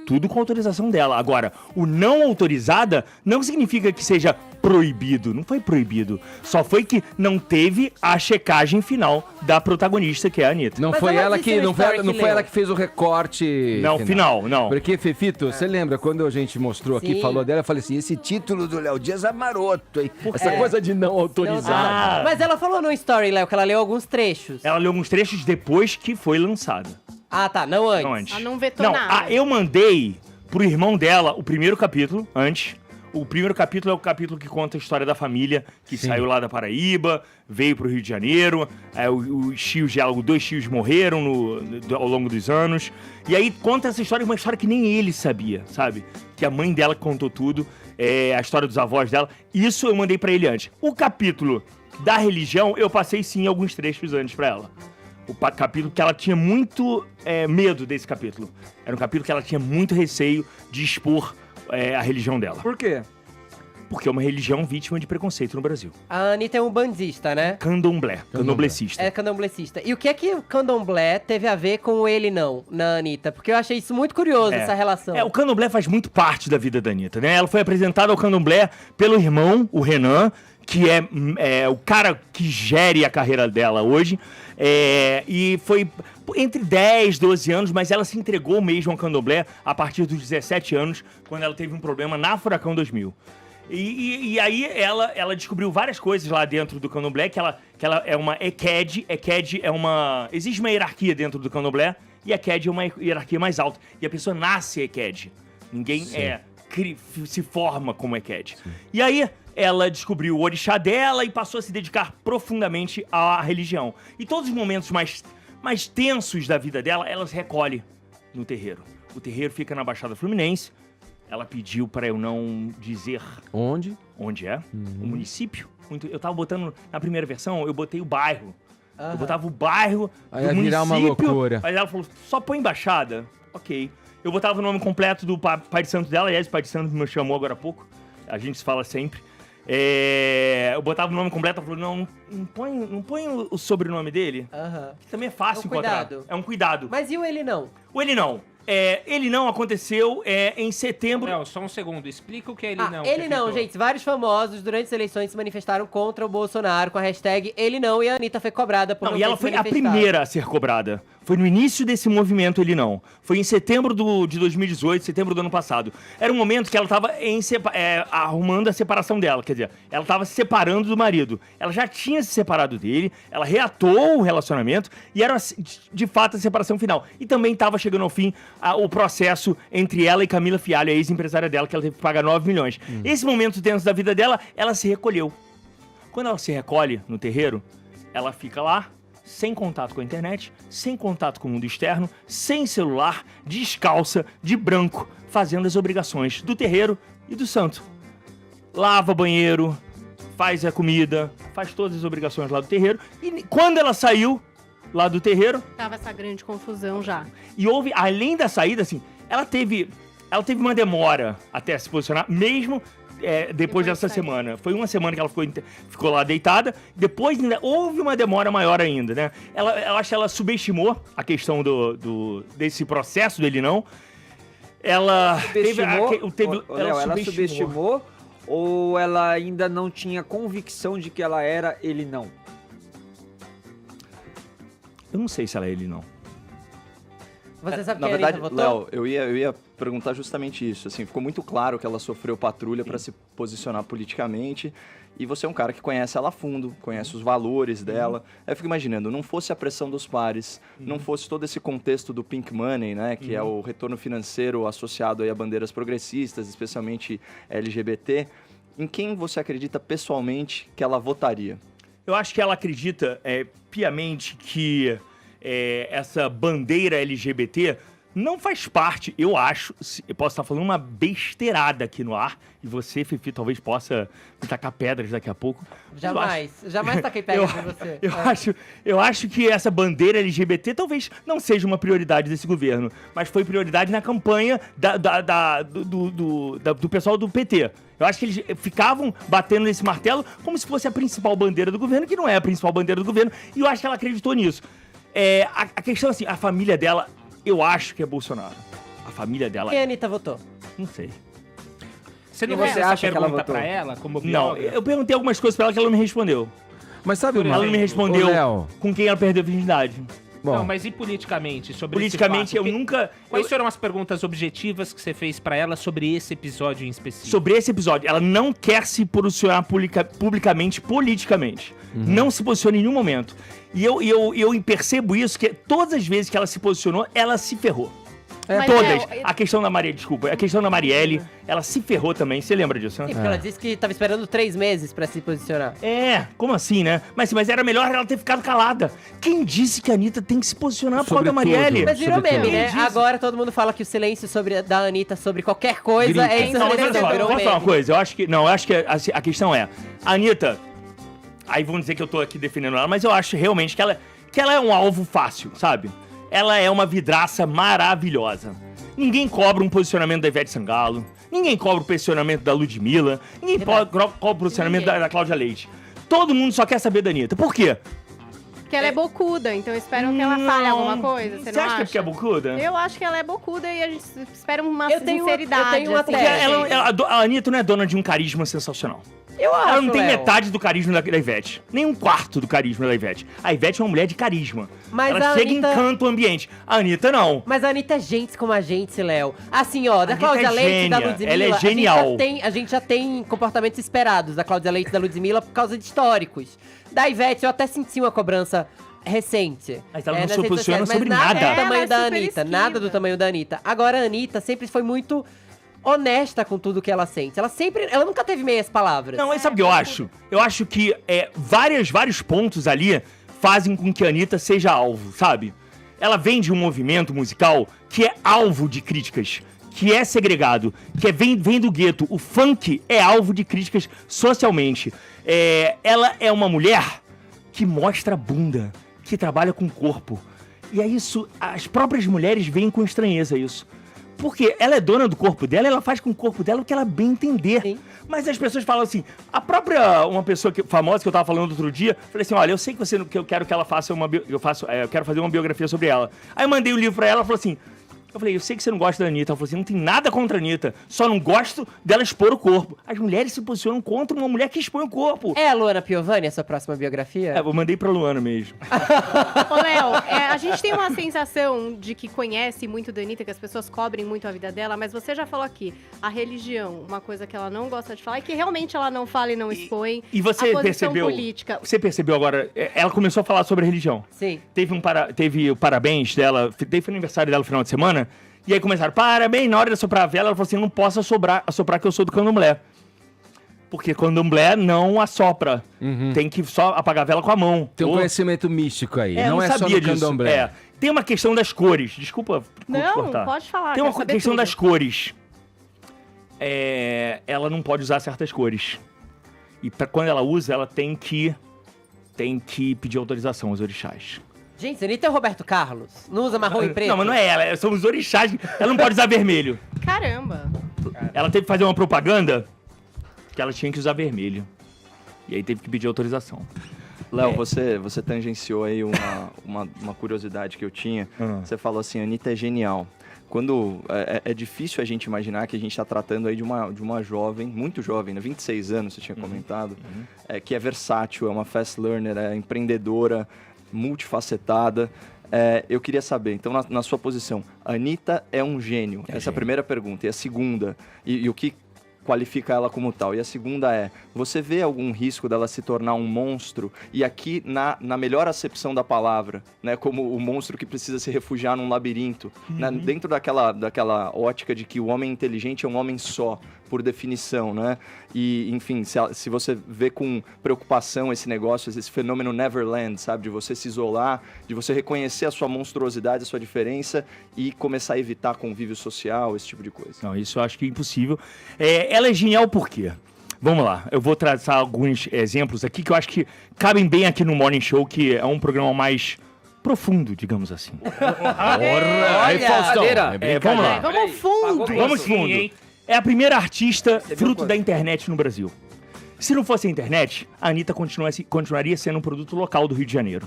tudo com autorização dela. Agora, o não autorizada não significa que seja proibido. Não foi proibido. Só foi que não teve a checagem final da protagonista, que é a Anitta. Não foi ela que fez o recorte. Não, final, não. Porque, Fefito, você lembra quando a gente mostrou aqui, falou dela, eu falei assim, esse título do Léo Dias é maroto, hein? Essa coisa de não autorizada. Mas ela falou no story, Léo, que ela leu alguns trechos. Ela leu alguns trechos depois que foi lançada. Ah, tá, não antes. Ela não vetou nada. Eu mandei pro irmão dela o primeiro capítulo, antes. O primeiro capítulo é o capítulo que conta a história da família que saiu lá da Paraíba, veio pro Rio de Janeiro, os tios dela, 2 tios morreram ao longo dos anos. E aí conta essa história, uma história que nem ele sabia, sabe? Que a mãe dela contou tudo, a história dos avós dela. Isso eu mandei pra ele antes. O capítulo da religião, eu passei sim alguns trechos antes pra ela. O capítulo que ela tinha muito medo desse capítulo. Era um capítulo que ela tinha muito receio de expor a religião dela. Por quê? Porque é uma religião vítima de preconceito no Brasil. A Anitta é um bandista, né? Candomblé. Candomblecista. É candomblecista. E o que é que o candomblé teve a ver com o ele não, na Anitta? Porque eu achei isso muito curioso, essa relação. O candomblé faz muito parte da vida da Anitta, né? Ela foi apresentada ao candomblé pelo irmão, o Renan, que é o cara que gere a carreira dela hoje. E foi entre 10, 12 anos, mas ela se entregou mesmo ao candomblé a partir dos 17 anos, quando ela teve um problema na Furacão 2000. E aí ela descobriu várias coisas lá dentro do candomblé, que ela é uma EQED. EQED existe uma hierarquia dentro do candomblé, e a EQED é uma hierarquia mais alta. E a pessoa nasce EQED. Ninguém se forma como EQED. E aí ela descobriu o orixá dela e passou a se dedicar profundamente à religião. E todos os momentos mais tensos da vida dela, ela se recolhe no terreiro. O terreiro fica na Baixada Fluminense. Ela pediu para eu não dizer... Onde é. O município. Eu tava botando... Na primeira versão, eu botei o bairro. Eu botava o bairro aí do ia virar município. Uma loucura. Aí ela falou, só põe Baixada. Ok. Eu botava o nome completo do pai de santo dela. Aliás, o pai de santo me chamou agora há pouco. A gente se fala sempre. Eu botava o nome completo, ela falou, não põe o sobrenome dele, que também é fácil encontrar. É um cuidado. Mas e o ele não? O ele não. Ele não aconteceu em setembro. Não, só um segundo. Explica o que é ele não. Ele não, gente. Vários famosos durante as eleições se manifestaram contra o Bolsonaro com a hashtag ele não, e a Anitta foi cobrada por não e ela foi a primeira a ser cobrada. Foi no início desse movimento ele não. Foi em setembro de 2018, setembro do ano passado. Era um momento que ela estava arrumando a separação dela. Quer dizer, ela estava se separando do marido. Ela já tinha se separado dele, ela reatou o relacionamento e era, de fato, a separação final. E também estava chegando ao fim o processo entre ela e Camila Fialho, a ex-empresária dela, que ela teve que pagar 9 milhões. Esse momento tenso da vida dela, ela se recolheu. Quando ela se recolhe no terreiro, ela fica lá, sem contato com a internet, sem contato com o mundo externo, sem celular, descalça, de branco, fazendo as obrigações do terreiro e do santo. Lava banheiro, faz a comida, faz todas as obrigações lá do terreiro. E quando ela saiu lá do terreiro... Tava essa grande confusão já. E houve, além da saída, assim, ela teve uma demora até se posicionar, mesmo... depois dessa semana. Foi uma semana que ela ficou lá deitada. Depois ainda houve uma demora maior ainda, né? Eu acho que ela subestimou a questão desse processo dele não. Ela subestimou ou ela ainda não tinha convicção de que ela era ele não? Eu não sei se ela é ele não. Você sabe Na quem verdade, a Anitta votou? Léo, eu ia perguntar justamente isso. Assim, ficou muito claro que ela sofreu patrulha para se posicionar politicamente. E você é um cara que conhece ela a fundo, conhece os valores dela. Aí eu fico imaginando, não fosse a pressão dos pares, não fosse todo esse contexto do Pink Money, né, que é o retorno financeiro associado aí a bandeiras progressistas, especialmente LGBT, em quem você acredita pessoalmente que ela votaria? Eu acho que ela acredita piamente que essa bandeira LGBT não faz parte, eu acho, eu posso estar falando uma besteirada aqui no ar, e você, Fifi, talvez possa me tacar pedras daqui a pouco. Jamais taquei pedras em você. Eu acho que essa bandeira LGBT talvez não seja uma prioridade desse governo, mas foi prioridade na campanha do pessoal do PT. Eu acho que eles ficavam batendo nesse martelo como se fosse a principal bandeira do governo, que não é a principal bandeira do governo, e eu acho que ela acreditou nisso. A questão assim, a família dela, eu acho que é Bolsonaro. A família dela... Quem a Anitta votou? Não sei. Você não fez essa pergunta pra ela? Como não, eu perguntei algumas coisas pra ela que ela não me respondeu. Mas sabe, ela não me respondeu com quem ela perdeu a virgindade. Bom, não, mas e politicamente? Politicamente, eu nunca... Quais foram as perguntas objetivas que você fez pra ela sobre esse episódio em específico? Sobre esse episódio. Ela não quer se posicionar publicamente, politicamente. Não se posiciona em nenhum momento. E eu percebo isso, que todas as vezes que ela se posicionou, ela se ferrou. Todas. A questão da Maria, desculpa, a questão da Marielle, ela se ferrou também. Você lembra disso, né? Sim, porque ela disse que tava esperando 3 meses pra se posicionar. Como assim, né? Mas era melhor ela ter ficado calada. Quem disse que a Anitta tem que se posicionar por causa da Marielle? Mas virou meme, né? Agora todo mundo fala que o silêncio da Anitta sobre qualquer coisa é isso. Não, mas olha só, posso falar uma coisa? Eu acho que a questão é, a Anitta, aí vão dizer que eu tô aqui defendendo ela, mas eu acho realmente que ela é um alvo fácil, sabe? Ela é uma vidraça maravilhosa. Ninguém cobra um posicionamento da Ivete Sangalo, ninguém cobra o posicionamento da Ludmilla, ninguém cobra o posicionamento da Cláudia Leite. Todo mundo só quer saber da Anitta. Por quê? Porque ela é bocuda, então esperam que ela fale alguma coisa, você não acha? Você acha que é bocuda? Eu acho que ela é bocuda e a gente espera uma sinceridade. Eu tenho uma tese. A Anitta não é dona de um carisma sensacional. Ela não tem metade do carisma da Ivete. Nem um quarto do carisma da Ivete. A Ivete é uma mulher de carisma. Mas ela chega e encanta o ambiente. A Anitta não. Mas a Anitta é gente como a gente, Léo. Assim, ó, da Cláudia Leite e da Ludmilla. Ela é genial. A gente já tem comportamentos esperados da Cláudia Leite e da Ludmilla por causa de históricos. Da Ivete, eu até senti uma cobrança recente. Mas ela não se posiciona sobre nada. Nada do tamanho da Anitta. Nada do tamanho da Anitta. Agora, a Anitta sempre foi muito honesta com tudo que ela sente. Ela nunca teve meias palavras. Não, mas sabe o que eu acho? Eu acho que vários pontos ali fazem com que a Anitta seja alvo, sabe? Ela vem de um movimento musical que é alvo de críticas, que é segregado, que vem do gueto. O funk é alvo de críticas socialmente. Ela é uma mulher que mostra a bunda, que trabalha com o corpo. E é isso, as próprias mulheres veem com estranheza isso. Porque ela é dona do corpo dela, ela faz com o corpo dela o que ela bem entender. Sim. Mas as pessoas falam assim, uma pessoa famosa que eu tava falando outro dia, falei assim, olha, eu sei que eu quero que ela faça eu quero fazer uma biografia sobre ela. Aí eu mandei o livro pra ela, ela falou assim, eu falei, eu sei que você não gosta da Anitta. Ela falou assim, não tem nada contra a Anitta, só não gosto dela expor o corpo. As mulheres se posicionam contra uma mulher que expõe o corpo. É a Luana Piovani a sua próxima biografia? Eu mandei pra Luana mesmo. Ô, Léo, a gente tem uma sensação de que conhece muito da Anitta, que as pessoas cobrem muito a vida dela, mas você já falou aqui, a religião, uma coisa que ela não gosta de falar, e que realmente ela não fala e não expõe. E você a percebeu? Política. Você percebeu agora? Ela começou a falar sobre a religião. Sim. Teve o parabéns dela, teve o aniversário dela no final de semana. E aí começaram, parabéns, na hora de soprar a vela, ela falou assim, não posso assoprar que eu sou do candomblé. Porque candomblé não assopra. Tem que só apagar a vela com a mão. Tem um conhecimento místico aí, não é só no candomblé. Tem uma questão das cores, desculpa cortar. Pode falar. Tem uma questão das cores. Ela não pode usar certas cores. E quando ela usa, ela tem que pedir autorização aos orixás. Gente, Anitta é o Roberto Carlos. Não usa marrom e preto? Não, mas não é ela. São os orixás. Ela não pode usar vermelho. Caramba. Ela teve que fazer uma propaganda que ela tinha que usar vermelho. E aí teve que pedir autorização. Léo, você tangenciou aí uma curiosidade que eu tinha. Você falou assim, a Anitta é genial. Quando é difícil a gente imaginar que a gente está tratando aí de uma jovem, muito jovem, né? 26 anos, você tinha comentado, que é versátil, é uma fast learner, é empreendedora, multifacetada. Eu queria saber, então, na sua posição, a Anitta é um gênio? Essa é a primeira pergunta. E a segunda, e o que qualifica ela como tal? E a segunda é, você vê algum risco dela se tornar um monstro? E aqui, na melhor acepção da palavra, né, como o monstro que precisa se refugiar num labirinto, né, dentro daquela ótica de que o homem inteligente é um homem só, por definição, né? E, enfim, se você vê com preocupação esse negócio, esse fenômeno Neverland, sabe? De você se isolar, de você reconhecer a sua monstruosidade, a sua diferença e começar a evitar convívio social, esse tipo de coisa. Não, isso eu acho que é impossível. Ela é genial por quê? Vamos lá, eu vou traçar alguns exemplos aqui que eu acho que cabem bem aqui no Morning Show, que é um programa mais profundo, digamos assim. Vamos lá. Vamos fundo. Vamos fundo. É a primeira artista fruto da internet no Brasil. Se não fosse a internet, a Anitta continuaria sendo um produto local do Rio de Janeiro.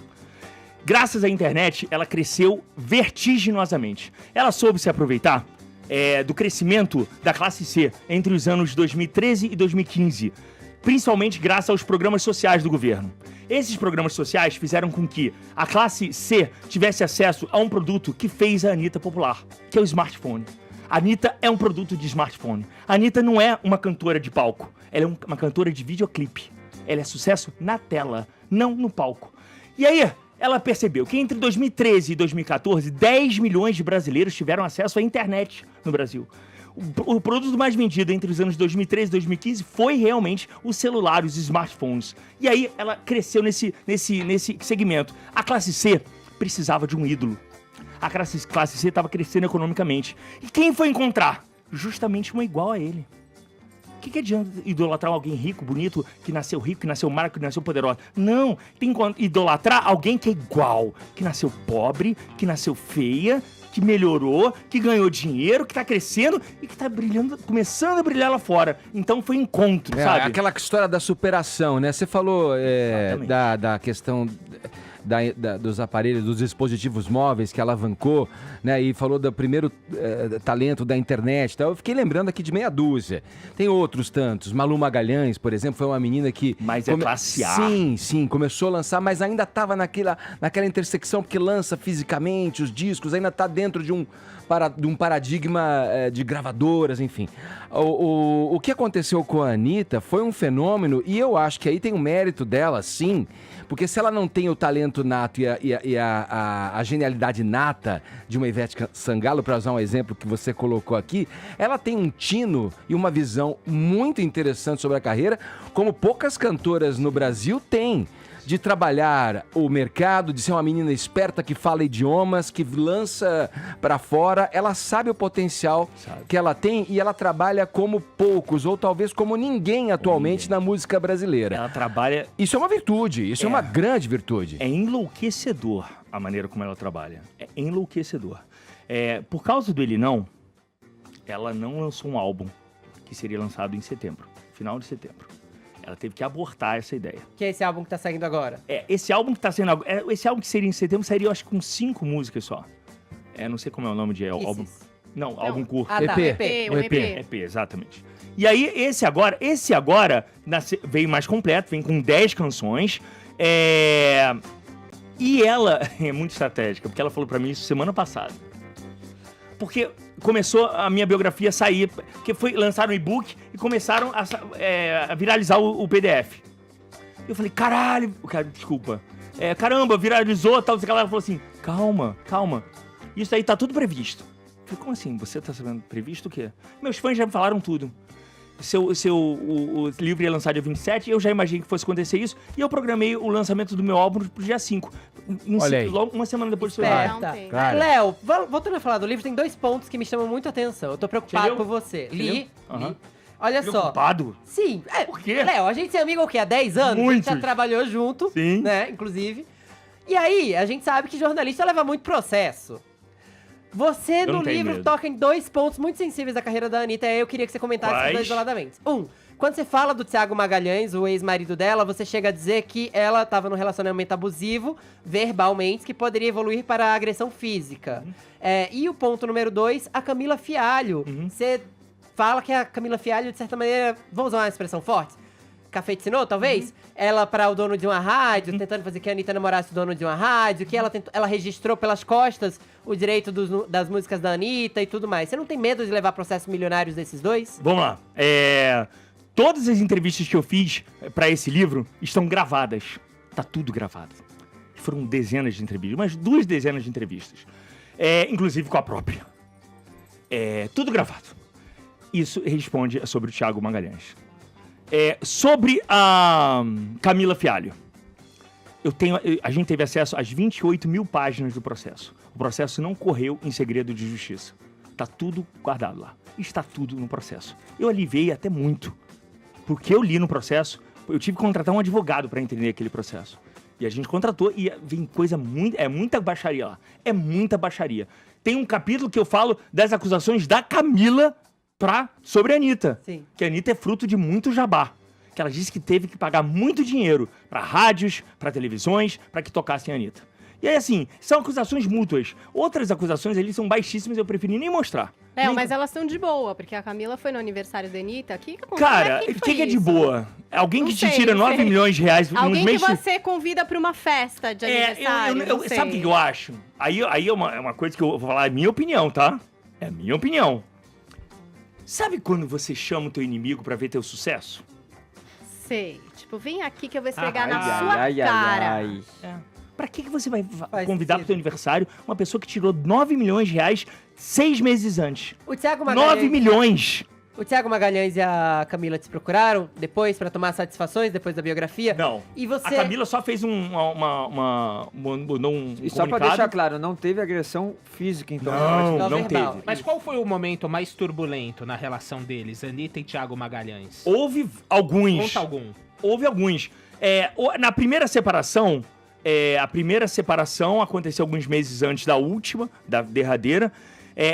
Graças à internet, ela cresceu vertiginosamente. Ela soube se aproveitar do crescimento da classe C entre os anos 2013 e 2015, principalmente graças aos programas sociais do governo. Esses programas sociais fizeram com que a classe C tivesse acesso a um produto que fez a Anitta popular, que é o smartphone. A Anitta é um produto de smartphone. A Anitta não é uma cantora de palco. Ela é uma cantora de videoclipe. Ela é sucesso na tela, não no palco. E aí, ela percebeu que entre 2013 e 2014, 10 milhões de brasileiros tiveram acesso à internet no Brasil. O produto mais vendido entre os anos 2013 e 2015 foi realmente o celular, os smartphones. E aí ela cresceu nesse segmento. A classe C precisava de um ídolo. A classe C estava crescendo economicamente. E quem foi encontrar? Justamente uma igual a ele. O que adianta idolatrar alguém rico, bonito, que nasceu rico, que nasceu magro, que nasceu poderoso? Não, tem que idolatrar alguém que é igual, que nasceu pobre, que nasceu feia, que melhorou, que ganhou dinheiro, que tá crescendo e que tá brilhando, começando a brilhar lá fora. Então foi encontro, sabe? Aquela história da superação, né? Você falou da questão dos aparelhos, dos dispositivos móveis que alavancou, né? E falou do primeiro talento da internet. Tá? Eu fiquei lembrando aqui de meia dúzia. Tem outros tantos. Malu Magalhães, por exemplo, foi uma menina que... Mas é classe A. Sim, começou a lançar, mas ainda estava naquela intersecção, porque lança fisicamente os discos, ainda está dentro de um paradigma de gravadoras, enfim. O que aconteceu com a Anitta foi um fenômeno, e eu acho que aí tem o mérito dela, sim, porque se ela não tem o talento nato e a genialidade nata de uma Ivete Sangalo, para usar um exemplo que você colocou aqui, ela tem um tino e uma visão muito interessante sobre a carreira, como poucas cantoras no Brasil têm. De trabalhar o mercado, de ser uma menina esperta que fala idiomas, que lança pra fora. Ela sabe o potencial que ela tem e ela trabalha como poucos, ou talvez como ninguém atualmente na música brasileira. Ela trabalha... Isso é uma virtude, isso é uma grande virtude. É enlouquecedor a maneira como ela trabalha. É enlouquecedor. Por causa do Ele Não, ela não lançou um álbum que seria lançado em setembro, final de setembro. Ela teve que abortar essa ideia. Que é esse álbum que tá saindo agora? Esse álbum que tá saindo agora... Esse álbum que seria em setembro seria, eu acho, com 5 músicas só. Não sei como é o nome de álbum. Não, álbum curto. Ah, tá. EP, exatamente. E aí, esse agora veio mais completo, vem com 10 canções. E ela é muito estratégica, porque ela falou pra mim isso semana passada. Porque começou a minha biografia a sair, porque foi lançar um e-book e começaram a viralizar o PDF. Eu falei, caralho, desculpa. Caramba, viralizou, tal, ela falou assim, calma, isso aí tá tudo previsto. Eu falei, como assim? Você tá sabendo previsto o quê? Meus fãs já me falaram tudo. O livro ia lançar dia 27, eu já imaginei que fosse acontecer isso, e eu programei o lançamento do meu álbum pro dia 5. Olha aí. Logo uma semana depois do Claro. Léo, voltando a falar do livro, tem 2 pontos que me chamam muito a atenção. Eu tô preocupado com você. Li. Olha só. Preocupado? Sim. Por quê? Léo, a gente é amigo o quê? Há 10 anos? Muitos. A gente já trabalhou junto, sim, né? Inclusive. E aí, a gente sabe que jornalista leva muito processo. Você, no livro, toca em 2 pontos muito sensíveis da carreira da Anitta, e eu queria que você comentasse os dois isoladamente. Quando você fala do Thiago Magalhães, o ex-marido dela, você chega a dizer que ela estava num relacionamento abusivo, verbalmente, que poderia evoluir para a agressão física. E o ponto número 2, a Camila Fialho. Você fala que a Camila Fialho, de certa maneira, vou usar uma expressão forte, cafetinou, talvez? Ela para o dono de uma rádio, tentando fazer que a Anitta namorasse o dono de uma rádio, que ela registrou pelas costas o direito das músicas da Anitta e tudo mais. Você não tem medo de levar processos milionários desses dois? Vamos lá. Todas as entrevistas que eu fiz pra esse livro estão gravadas. Tá tudo gravado. Foram dezenas de entrevistas, umas 2 dezenas de entrevistas. Inclusive com a própria. Tudo gravado. Isso responde sobre o Thiago Magalhães. Sobre a Camila Fialho. A gente teve acesso às 28 mil páginas do processo. O processo não correu em segredo de justiça. Tá tudo guardado lá. Está tudo no processo. Eu aliviei até muito. Porque eu li no processo, eu tive que contratar um advogado para entender aquele processo. E a gente contratou e vem coisa muita baixaria lá. É muita baixaria. Tem um capítulo que eu falo das acusações da Camila sobre a Anitta. Sim. Que a Anitta é fruto de muito jabá. Que ela disse que teve que pagar muito dinheiro para rádios, para televisões, para que tocassem a Anitta. E aí, assim, são acusações mútuas. Outras acusações ali são baixíssimas, eu preferi nem mostrar. Mas elas são de boa, porque a Camila foi no aniversário da Anitta. Cara, o que é de boa? Alguém que te tira 9 milhões de reais... Alguém que você convida pra uma festa de aniversário, sabe o que eu acho? Aí é uma coisa que eu vou falar, é minha opinião, tá? É minha opinião. Sabe quando você chama o teu inimigo pra ver teu sucesso? Sei. Tipo, vem aqui que eu vou esfregar na sua cara. Pra que você vai convidar pro teu aniversário uma pessoa que tirou 9 milhões de reais 6 meses antes? O Thiago Magalhães... 9 milhões! O Thiago Magalhães e a Camila te procuraram depois pra tomar satisfações, depois da biografia? Não. E você... A Camila só fez mandou um E só pra deixar claro, não teve agressão física, então. Não teve. Mas qual foi o momento mais turbulento na relação deles, Anitta e Thiago Magalhães? Houve alguns. Conta algum. Houve alguns. Na primeira separação, a primeira separação aconteceu alguns meses antes da última, da derradeira.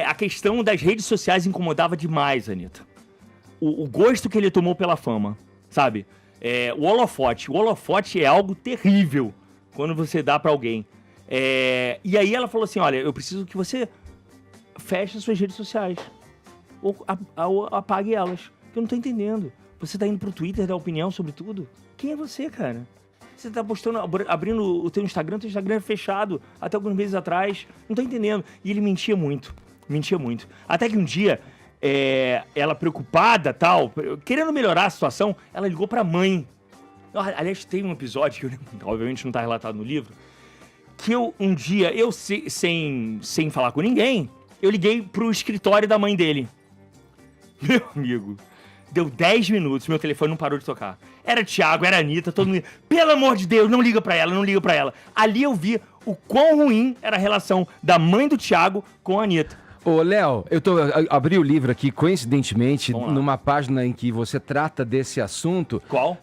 A questão das redes sociais incomodava demais, Anitta. O gosto que ele tomou pela fama, sabe? O holofote. O holofote é algo terrível quando você dá pra alguém. E aí ela falou assim, olha, eu preciso que você feche as suas redes sociais. Ou apague elas. Eu não tô entendendo. Você tá indo pro Twitter dar opinião sobre tudo? Quem é você, cara? Você tá postando, abrindo o teu Instagram é fechado até alguns meses atrás. Não tô entendendo. E ele mentia muito. Até que um dia... ela preocupada, tal, querendo melhorar a situação, ela ligou pra mãe. Aliás, tem um episódio, que obviamente não tá relatado no livro, que um dia, sem falar com ninguém, eu liguei pro escritório da mãe dele. Meu amigo, deu 10 minutos, meu telefone não parou de tocar. Era Thiago, era Anitta, todo mundo... Pelo amor de Deus, não liga pra ela. Ali eu vi o quão ruim era a relação da mãe do Thiago com a Anitta. Ô, Léo, abri o livro aqui, coincidentemente, numa página em que você trata desse assunto. Qual?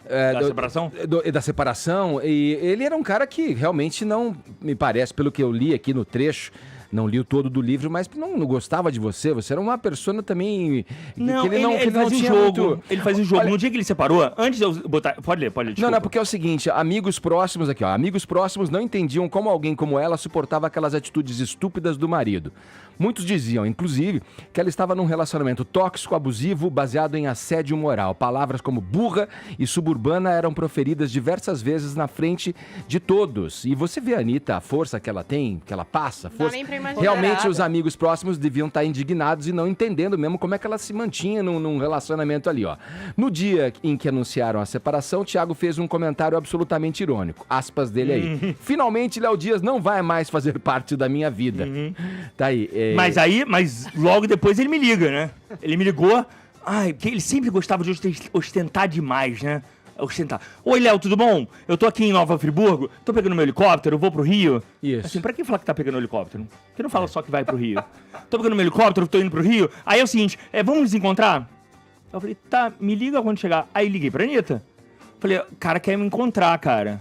Separação? Da separação. E ele era um cara que realmente não, me parece, pelo que eu li aqui no trecho, não li o todo do livro, mas não gostava de você. Você era uma persona também... Ele fazia um jogo. Ele fazia um jogo. Olha, no dia que ele separou, antes de eu botar... Pode ler, desculpa. Não, porque é o seguinte, amigos próximos aqui, ó. Amigos próximos não entendiam como alguém como ela suportava aquelas atitudes estúpidas do marido. Muitos diziam, inclusive, que ela estava num relacionamento tóxico, abusivo, baseado em assédio moral. Palavras como burra e suburbana eram proferidas diversas vezes na frente de todos. E você vê a Anitta, a força que ela tem, que ela passa, força... Realmente os amigos próximos deviam estar indignados e não entendendo mesmo como é que ela se mantinha num relacionamento ali, ó. No dia em que anunciaram a separação, o Thiago fez um comentário absolutamente irônico. Aspas dele aí. Finalmente, Léo Dias não vai mais fazer parte da minha vida. Tá aí. Mas logo depois ele me liga, né? Ele me ligou. Porque ele sempre gostava de ostentar demais, né? Ostentar. Oi, Léo, tudo bom? Eu tô aqui em Nova Friburgo, tô pegando meu helicóptero, vou pro Rio. Isso. Assim, pra que falar que tá pegando o helicóptero? Porque não fala só que vai pro Rio. Tô pegando meu helicóptero, tô indo pro Rio. Aí é o seguinte, vamos nos encontrar? Eu falei, tá, me liga quando chegar. Aí liguei pra Anitta. Falei, o cara quer me encontrar, cara.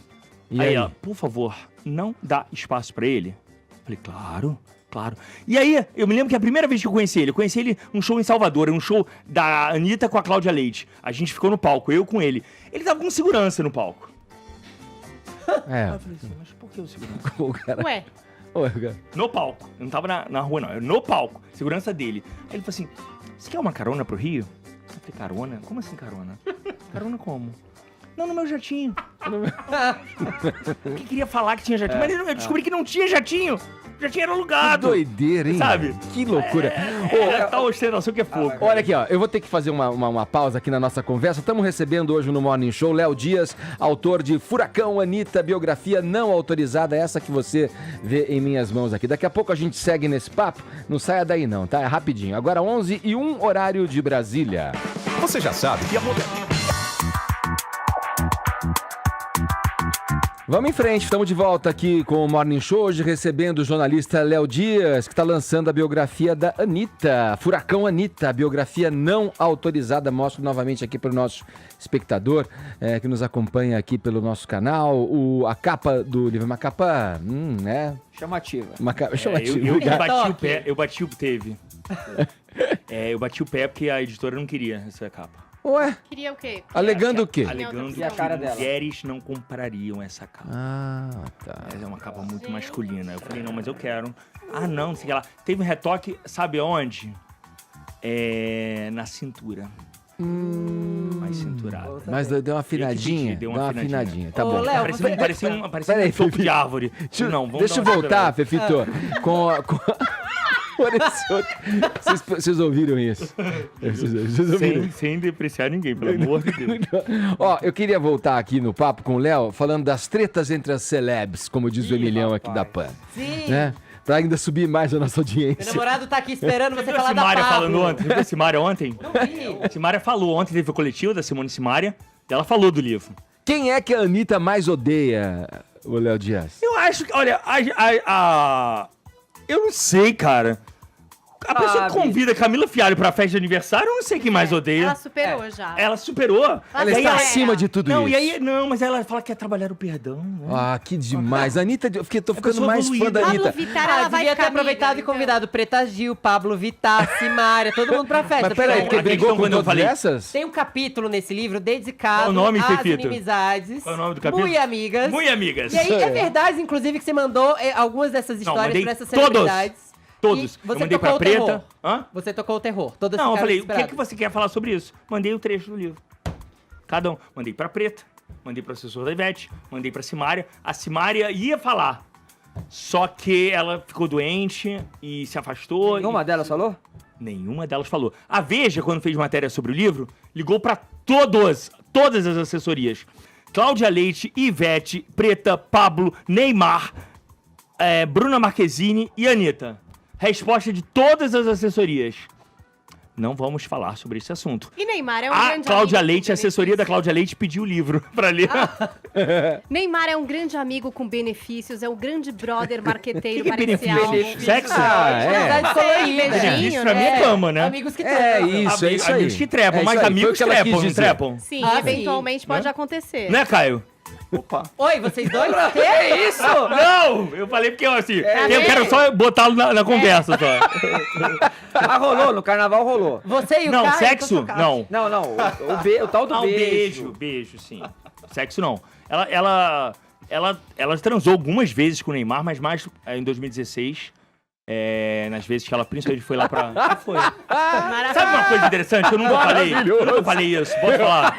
E aí? Ela, por favor, não dá espaço pra ele. Falei, claro. E aí, eu me lembro que a primeira vez que eu conheci ele num show em Salvador, um show da Anitta com a Cláudia Leite. A gente ficou no palco, eu com ele. Ele tava com segurança no palco. Eu falei assim, mas por que o segurança? Ué? No palco. Eu não tava na rua, não. Eu no palco. Segurança dele. Aí ele falou assim, você quer uma carona pro Rio? Eu falei, carona? Como assim carona? Carona como? Não, no meu jatinho. Porque queria falar que tinha jatinho, mas eu descobri que não tinha jatinho. Já tinha alugado. Que doideira, hein? Sabe? Que loucura. Tá ostentação que é fogo. Olha aqui, ó. Eu vou ter que fazer uma pausa aqui na nossa conversa. Estamos recebendo hoje no Morning Show Léo Dias, autor de Furacão Anitta, biografia não autorizada, essa que você vê em minhas mãos aqui. Daqui a pouco a gente segue nesse papo. Não saia daí não, tá? É rapidinho. Agora 11h01, horário de Brasília. Você já sabe que a Vamos em frente, estamos de volta aqui com o Morning Show, hoje recebendo o jornalista Léo Dias, que está lançando a biografia da Anitta, Furacão Anitta, biografia não autorizada. Mostro novamente aqui para o nosso espectador que nos acompanha aqui pelo nosso canal, a capa do livro, uma capa, chamativa. Chamativa. Eu bati o pé porque a editora não queria essa capa. Ué? Queria o quê? Alegando o quê? Alegando que a cara dela. Mulheres não comprariam essa capa. Tá. É uma capa muito masculina. Eu falei, não, mas eu quero. Não sei o que lá. Teve um retoque, sabe onde? Na cintura. Mais cinturada. Mas deu uma afinadinha? Deu uma afinadinha. Tá bom. Léo, parecia um topo de árvore. Deixa eu voltar, Fefito. Vocês ouviram isso? Vocês ouviram? Sem depreciar ninguém, pelo amor de Deus. Ó, eu queria voltar aqui no papo com o Léo, falando das tretas entre as celebs, como diz o Emilhão aqui da PAN. Sim. Né? Pra ainda subir mais a nossa Meu audiência. namorado tá aqui esperando você falar da Simária Pablo. falando ontem. Viu a Simária ontem? Não vi. A Simária falou ontem, teve o coletivo da Simone Simária, e ela falou do livro. Quem é que a Anitta mais odeia, o Léo Dias? Eu acho que, olha, eu não sei, cara. A pessoa que convida a Camila Fialho pra festa de aniversário, eu não sei quem mais odeia. Ela superou já. Ela superou? Ela está acima de tudo Não, isso. e aí, não, mas ela fala que quer trabalhar o perdão. Né? Ah, que demais. A Anitta, tô ficando pessoa mais fã da Pablo Anitta. Vittar, ela vai devia ter ficar aproveitado amiga, e convidado Preta Gil, Pablo Vittar, Simária, todo mundo pra festa. Mas peraí, porque a brigou questão com quando eu todas falei- essas? Tem um capítulo nesse livro dedicado Qual o nome, às Fefito? inimizades. Qual o nome do capítulo? Muito amigas. Muito amigas. E aí, é verdade, inclusive, que você mandou algumas dessas histórias mandei pra essas todos. celebridades. Todos. E Eu você mandei pra tocou o terror. Preta. Hã? Você tocou o terror. Todas Não, eu ficaram falei, o que desesperadas. você quer falar sobre isso? Mandei o trecho do livro. Cada um. Mandei pra Preta, mandei pro assessor da Ivete, mandei pra Simária. A Simária ia falar. Só que ela ficou doente e se afastou. Nenhuma delas falou? Nenhuma delas falou. A Veja, quando fez matéria sobre o livro, ligou pra todas as assessorias. Cláudia Leite, Ivete, Preta, Pablo, Neymar, Bruna Marquezine e Anitta. Resposta de todas as assessorias. Não vamos falar sobre esse assunto. E Neymar é um A grande Cláudia amigo Leite, com a assessoria da Cláudia Leite, pediu o livro pra ler. Neymar é um grande amigo com benefícios, é um grande brother marqueteiro, Que parece benefício? algo. Sexo? Amizade colorida. Benefício pra mim é cama, né? Amigos que É trocam. isso, é isso aí. Amigos que trepam, É mas isso aí, foi amigos o que ela quis trepam, não dizer. trepam? Sim, Ah, eventualmente sim. pode acontecer. Né, Caio? Oi, vocês dois? Que isso? Não! Eu falei porque, assim, eu quero só botá-lo na conversa, só. Ah, rolou, no carnaval rolou. Você e o Não, Caio, sexo? então, Não. Não, o tal do Ah, beijo. beijo, sim. Sexo não. Ela transou algumas vezes com o Neymar, mas mais em 2016. Nas vezes que ela principalmente foi lá pra... O que foi? Sabe uma coisa interessante? Eu nunca falei isso. Posso falar?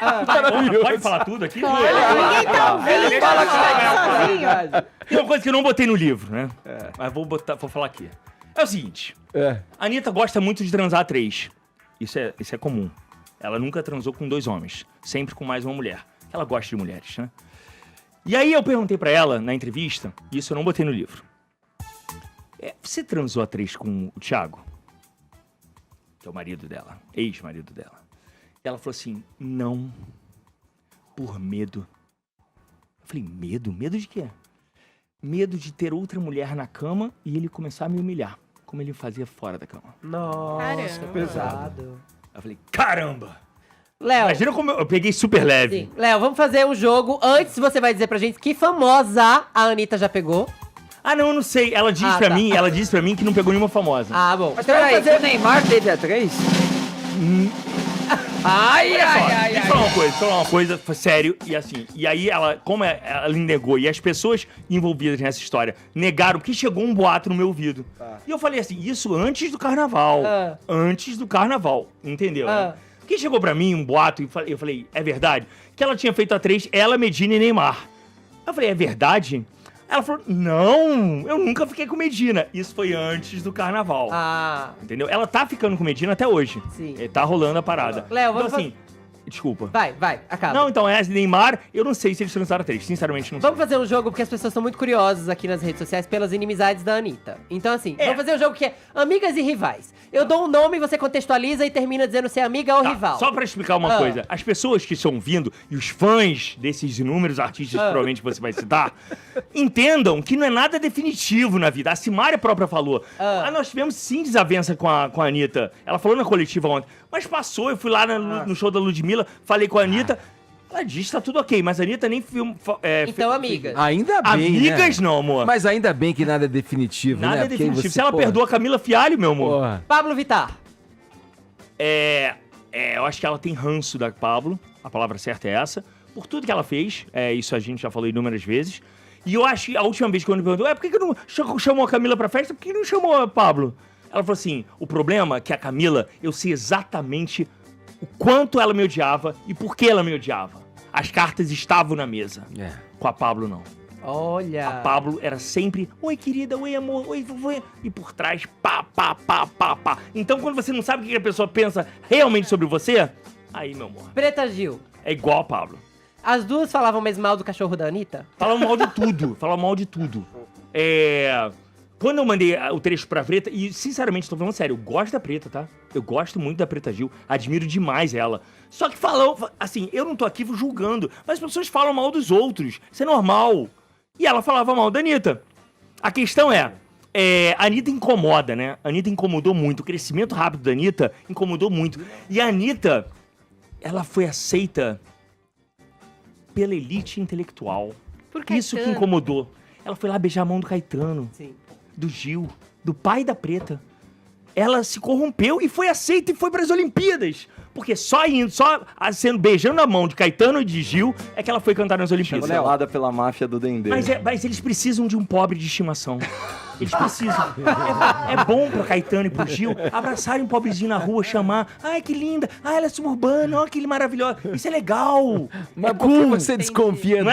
Pode falar tudo aqui? Ninguém tá ouvindo. Tem uma coisa que eu não botei no livro, né? Mas vou falar aqui. É o seguinte. A Anitta gosta muito de transar a 3. Isso é comum. Ela nunca transou com 2 homens. Sempre com mais uma mulher. Ela gosta de mulheres, né? E aí eu perguntei pra ela, na entrevista, e isso eu não botei no livro. Você transou a 3 com o Thiago? Que é o marido dela. Ex-marido dela. Ela falou assim, não. Por medo. Eu falei, medo? Medo de quê? Medo de ter outra mulher na cama e ele começar a me humilhar. Como ele fazia fora da cama. Nossa, Caramba. pesado. Eu falei, caramba! Léo, Imagina como eu peguei super leve. sim. Léo, vamos fazer um jogo. Antes você vai dizer pra gente que famosa a Anitta já pegou. Ah, não, eu não sei. Ela disse Ah, pra tá. mim, que não pegou nenhuma famosa. Ah, bom. Mas Então vamos peraí, fazer... o Neymar teve a 3? Ai, Olha só, ai, ai, deixa eu falar uma coisa, sério, e assim, e aí ela, como ela negou, e as pessoas envolvidas nessa história negaram, que chegou um boato no meu ouvido. E eu falei assim, isso antes do carnaval, entendeu? Né? Que chegou pra mim um boato, e eu falei, é verdade? Que ela tinha feito a 3, ela, Medina e Neymar. Eu falei, é verdade? Ela falou, não, eu nunca fiquei com Medina. Isso foi antes do carnaval. Ah, Entendeu? Ela tá ficando com Medina até hoje. Sim. Tá rolando a parada. Léo, então, vamos assim, desculpa. vai, acaba. Não, então, Neymar, eu não sei se eles transaram a 3. Sinceramente, não sei. Vamos fazer um jogo porque as pessoas são muito curiosas aqui nas redes sociais pelas inimizades da Anitta. Então, assim, vamos fazer um jogo que é amigas e rivais. Eu dou um nome, você contextualiza e termina dizendo se é amiga ou rival. Só pra explicar uma coisa. As pessoas que estão vindo e os fãs desses inúmeros artistas que provavelmente você vai citar, entendam que não é nada definitivo na vida. A Simária própria falou. Nós tivemos sim desavença com a Anitta. Ela falou na coletiva ontem. Mas passou, eu fui lá no show da Ludmilla, falei com a Anitta. Ela disse que tá tudo ok, mas a Anitta nem filmou. Então, amigas. Ainda bem, Amigas né? não, amor. Mas ainda bem que nada é definitivo, Nada né? é Porque definitivo. você, Se ela porra, perdoa a Camila Fialho, meu amor. porra. Pablo Vittar. Eu acho que ela tem ranço da Pablo, a palavra certa é essa, por tudo que ela fez, isso a gente já falou inúmeras vezes, e eu acho que a última vez que eu me perguntou, por que não chamou a Camila pra festa, por que não chamou a Pablo? Ela falou assim, o problema é que a Camila, eu sei exatamente o quanto ela me odiava e por que ela me odiava. As cartas estavam na mesa, com a Pablo não. Olha! A Pablo era sempre, oi querida, oi amor, oi vovô. E por trás, pá, pá, pá, pá, pá. Então quando você não sabe o que a pessoa pensa realmente sobre você, aí, meu amor, Preta Gil. é igual a Pablo. As duas falavam mesmo mal do cachorro da Anitta? Falavam mal de tudo, falavam mal de tudo. Quando eu mandei o trecho pra Preta, e sinceramente, tô falando sério, eu gosto da Preta, tá? Eu gosto muito da Preta Gil, admiro demais ela. Só que falam, assim, eu não tô aqui julgando, mas as pessoas falam mal dos outros, isso é normal. E ela falava mal da Anitta. A questão a Anitta incomoda, né? A Anitta incomodou muito, o crescimento rápido da Anitta incomodou muito. E a Anitta, ela foi aceita pela elite intelectual. Isso que incomodou. Ela foi lá beijar a mão do Caetano. Sim. Do Gil, do pai da Preta. Ela se corrompeu e foi aceita e foi para as Olimpíadas. Porque só sendo beijando a mão de Caetano e de Gil é que ela foi cantar nas Olimpíadas. Cancelada pela máfia do Dendê. Mas eles precisam de um pobre de estimação. Eles precisam. É bom pro Caetano e pro Gil abraçarem um pobrezinho na rua, chamar. Ai, que linda. Ai, ela é suburbana. Olha que maravilhosa. Isso é legal. Mas por que você desconfia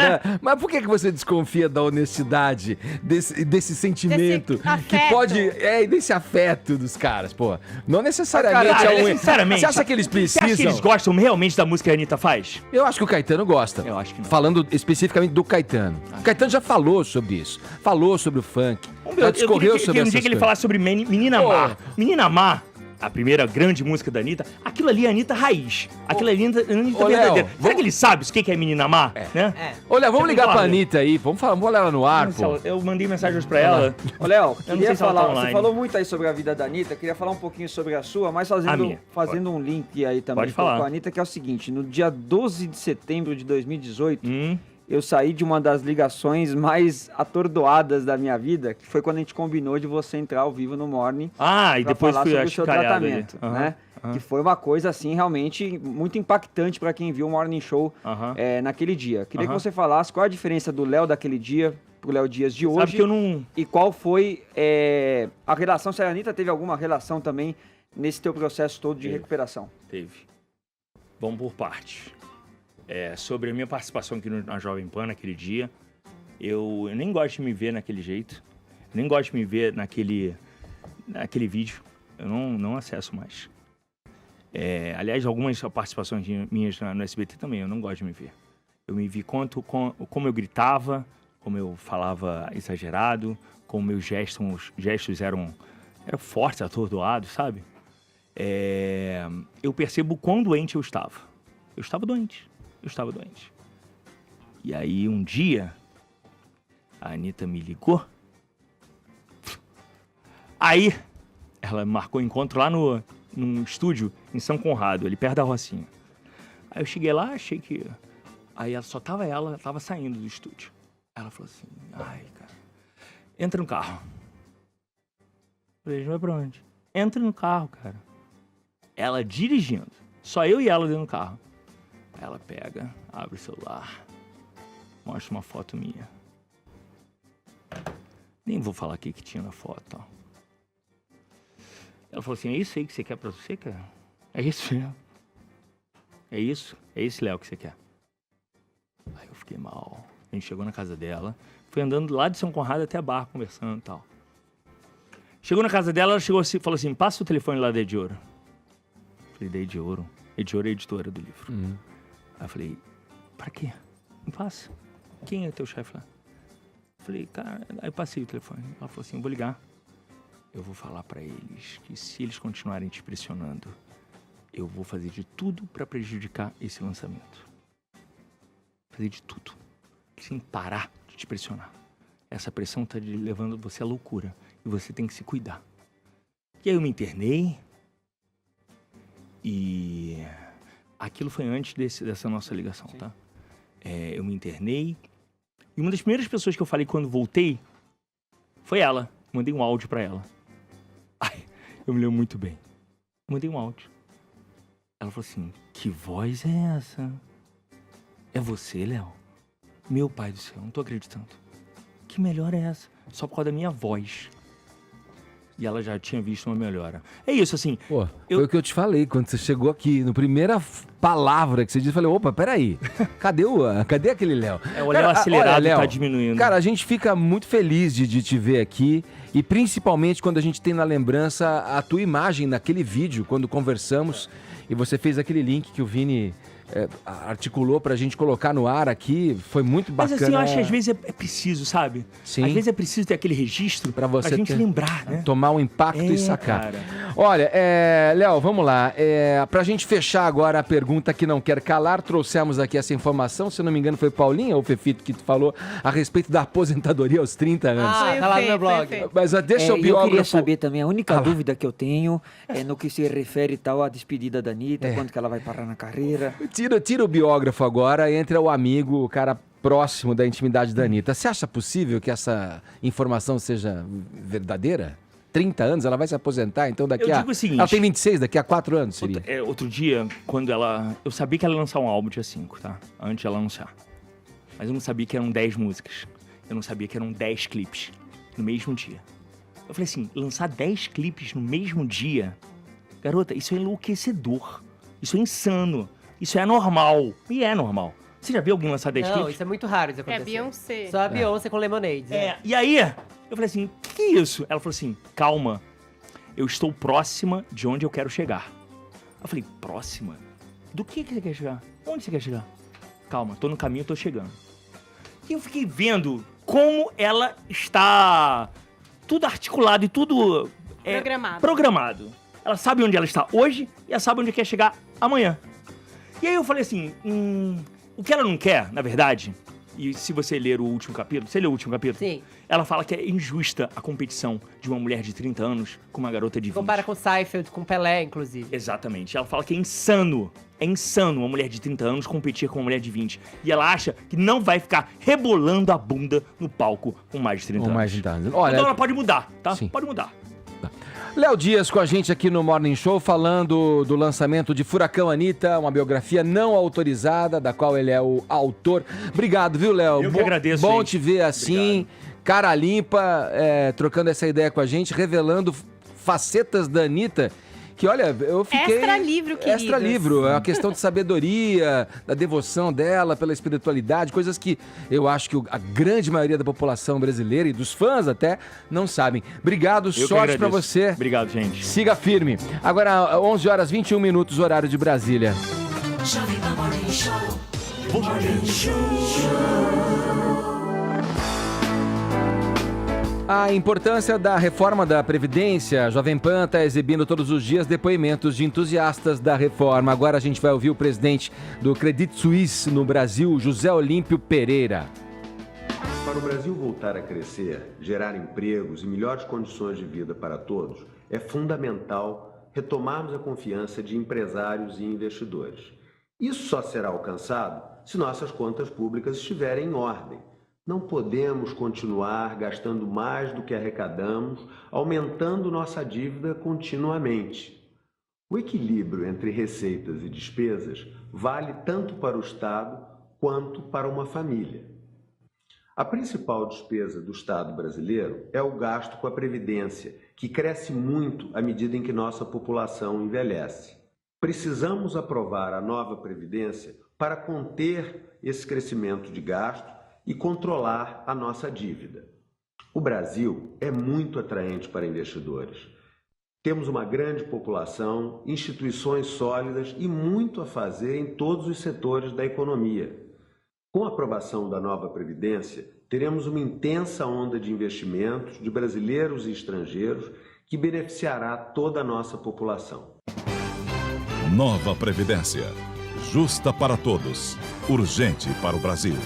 Mas por que você desconfia da honestidade, desse sentimento? Que pode... desse afeto dos caras, pô. Não necessariamente sinceramente, você acha que eles precisam? Você acha que eles gostam realmente da música que a Anitta faz? Eu acho que o Caetano gosta. Eu acho que não. Falando especificamente do Caetano. O Caetano já falou sobre isso. Falou sobre o funk. Já discorreu sobre um dia que ele falasse sobre Menina Má. Menina Má, a primeira grande música da Anitta, aquilo ali é a Anitta raiz. Aquilo ali é a Anitta verdadeira. Será que ele sabe o que é Menina Má? Né? Olha, vamos ligar pra Anitta aí. Vamos olhar ela no ar, pô. Eu mandei mensagens pra ela. Ô, Léo, Eu não sei se ela tá online. Você falou muito aí sobre a vida da Anitta, queria falar um pouquinho sobre a sua, mas fazendo um link aí também com a Anitta, que é o seguinte, no dia 12 de setembro de 2018, eu saí de uma das ligações mais atordoadas da minha vida, que foi quando a gente combinou de você entrar ao vivo no Morning. E depois fui sobre o seu tratamento, né? Que foi uma coisa, assim, realmente muito impactante para quem viu o Morning Show naquele dia. Queria que você falasse qual a diferença do Léo daquele dia pro Léo Dias de hoje. Sabe que eu não... E qual foi a relação, se a Anitta teve alguma relação também nesse teu processo todo de recuperação? Teve. Vamos por partes. Sobre a minha participação aqui na Jovem Pan naquele dia, eu nem gosto de me ver naquele jeito, nem gosto de me ver naquele vídeo, eu não acesso mais. Aliás, algumas participações minhas no SBT também, eu não gosto de me ver. Eu me vi como eu gritava, como eu falava exagerado, como meus gestos eram fortes, atordoados, sabe? Eu percebo quão doente eu estava. Eu estava doente. E aí, um dia, a Anitta me ligou. Aí, ela marcou encontro lá num estúdio em São Conrado, ali perto da Rocinha. Aí eu cheguei lá, achei que... Aí ela tava saindo do estúdio. Ela falou assim, ai, cara, entra no carro. Eu falei, vai pra onde? Entra no carro, cara. Ela dirigindo, só eu e ela dentro do carro. Ela pega, abre o celular, mostra uma foto minha. Nem vou falar o que tinha na foto, ó. Ela falou assim, é isso aí que você quer pra você, cara? É isso mesmo. É isso? É esse Léo que você quer? Aí eu fiquei mal. A gente chegou na casa dela, foi andando lá de São Conrado até a Barra, conversando e tal. Chegou na casa dela, ela chegou assim, falou assim, passa o telefone lá da Edioro. Falei, da Edioro? Edioro é a editora do livro. Aí eu falei, pra quê? Não passa. Quem é teu chefe lá? Eu falei, cara, aí eu passei o telefone. Ela falou assim, eu vou ligar. Eu vou falar pra eles que se eles continuarem te pressionando, eu vou fazer de tudo pra prejudicar esse lançamento. Fazer de tudo. Sem parar de te pressionar. Essa pressão tá levando você à loucura. E você tem que se cuidar. E aí eu me internei. E... aquilo foi antes dessa nossa ligação, tá? Eu me internei. E uma das primeiras pessoas que eu falei quando voltei foi ela. Mandei um áudio pra ela. Ai, eu me lembro muito bem. Mandei um áudio. Ela falou assim, que voz é essa? É você, Léo? Meu pai do céu, não tô acreditando. Que melhor é essa? Só por causa da minha voz. E ela já tinha visto uma melhora. É isso, assim... Pô, foi o que eu te falei quando você chegou aqui. No primeira palavra que você disse, eu falei, opa, peraí. Cadê aquele Léo? O Léo acelerado Léo, tá diminuindo. Cara, a gente fica muito feliz de te ver aqui. E principalmente quando a gente tem na lembrança a tua imagem naquele vídeo, quando conversamos. E você fez aquele link que o Vini... articulou pra gente colocar no ar aqui, foi muito bacana. Mas assim, eu acho que às vezes é preciso, sabe? Sim. Às vezes é preciso ter aquele registro pra você gente lembrar, né? Tomar um impacto e sacar. Cara. Olha, Léo, vamos lá. Pra gente fechar agora a pergunta que não quer calar, trouxemos aqui essa informação, se eu não me engano foi Paulinha ou Fefito que falou a respeito da aposentadoria aos 30 anos. Tá lá no meu blog. Mas deixa o biógrafo... Eu queria saber também, a única dúvida que eu tenho é no que se refere tal à despedida da Anitta, quando que ela vai parar na carreira. Tira o biógrafo agora, entra o amigo, o cara próximo da intimidade da Anitta. Você acha possível que essa informação seja verdadeira? 30 anos, ela vai se aposentar, então daqui eu digo o seguinte, ela tem 26, daqui a 4 anos seria. Outro dia, quando ela... Eu sabia que ela ia lançar um álbum dia 5, tá? Antes de ela anunciar. Mas eu não sabia que eram 10 músicas. Eu não sabia que eram 10 clipes no mesmo dia. Eu falei assim, lançar 10 clipes no mesmo dia? Garota, isso é enlouquecedor. Isso é insano. Isso é anormal. E é normal. Você já viu alguém lançar 10 clipes? Não, isso é muito raro de acontecer. É Beyoncé. Só a Beyoncé com Lemonade. E aí, eu falei assim, que é isso? Ela falou assim, calma, eu estou próxima de onde eu quero chegar. Eu falei, próxima? Do que você quer chegar? Onde você quer chegar? Calma, tô no caminho, tô chegando. E eu fiquei vendo como ela está tudo articulado e tudo programado. Ela sabe onde ela está hoje e ela sabe onde quer chegar amanhã. E aí eu falei assim, o que ela não quer, na verdade, e se você ler o último capítulo, você leu o último capítulo? Sim. Ela fala que é injusta a competição de uma mulher de 30 anos com uma garota de 20. Compara com Seinfeld, com Pelé, inclusive. Exatamente. Ela fala que é insano uma mulher de 30 anos competir com uma mulher de 20. E ela acha que não vai ficar rebolando a bunda no palco com mais de 30 anos. Mais de 30 anos. Olha, então ela pode mudar, tá? Sim. Pode mudar. Léo Dias com a gente aqui no Morning Show, falando do lançamento de Furacão Anitta, uma biografia não autorizada, da qual ele é o autor. Obrigado, viu, Léo? Eu que agradeço, Bom gente. te ver assim, obrigado. Cara limpa, trocando essa ideia com a gente, revelando facetas da Anitta. Que, olha, eu fiquei... Extra livro, queridos. Extra livro, é uma questão de sabedoria, da devoção dela pela espiritualidade, coisas que eu acho que a grande maioria da população brasileira e dos fãs até não sabem. Obrigado, sorte pra você. Obrigado, gente. Siga firme. Agora, 11 horas 21 minutos, horário de Brasília. Jovem Pan Morning Show. A importância da reforma da Previdência, a Jovem Pan está exibindo todos os dias depoimentos de entusiastas da reforma. Agora a gente vai ouvir o presidente do Credit Suisse no Brasil, José Olímpio Pereira. Para o Brasil voltar a crescer, gerar empregos e melhores condições de vida para todos, é fundamental retomarmos a confiança de empresários e investidores. Isso só será alcançado se nossas contas públicas estiverem em ordem. Não podemos continuar gastando mais do que arrecadamos, aumentando nossa dívida continuamente. O equilíbrio entre receitas e despesas vale tanto para o Estado quanto para uma família. A principal despesa do Estado brasileiro é o gasto com a Previdência, que cresce muito à medida em que nossa população envelhece. Precisamos aprovar a nova Previdência para conter esse crescimento de gasto e controlar a nossa dívida. O Brasil é muito atraente para investidores. Temos uma grande população, instituições sólidas e muito a fazer em todos os setores da economia. Com a aprovação da nova Previdência, teremos uma intensa onda de investimentos de brasileiros e estrangeiros que beneficiará toda a nossa população. Nova Previdência. Justa para todos. Urgente para o Brasil.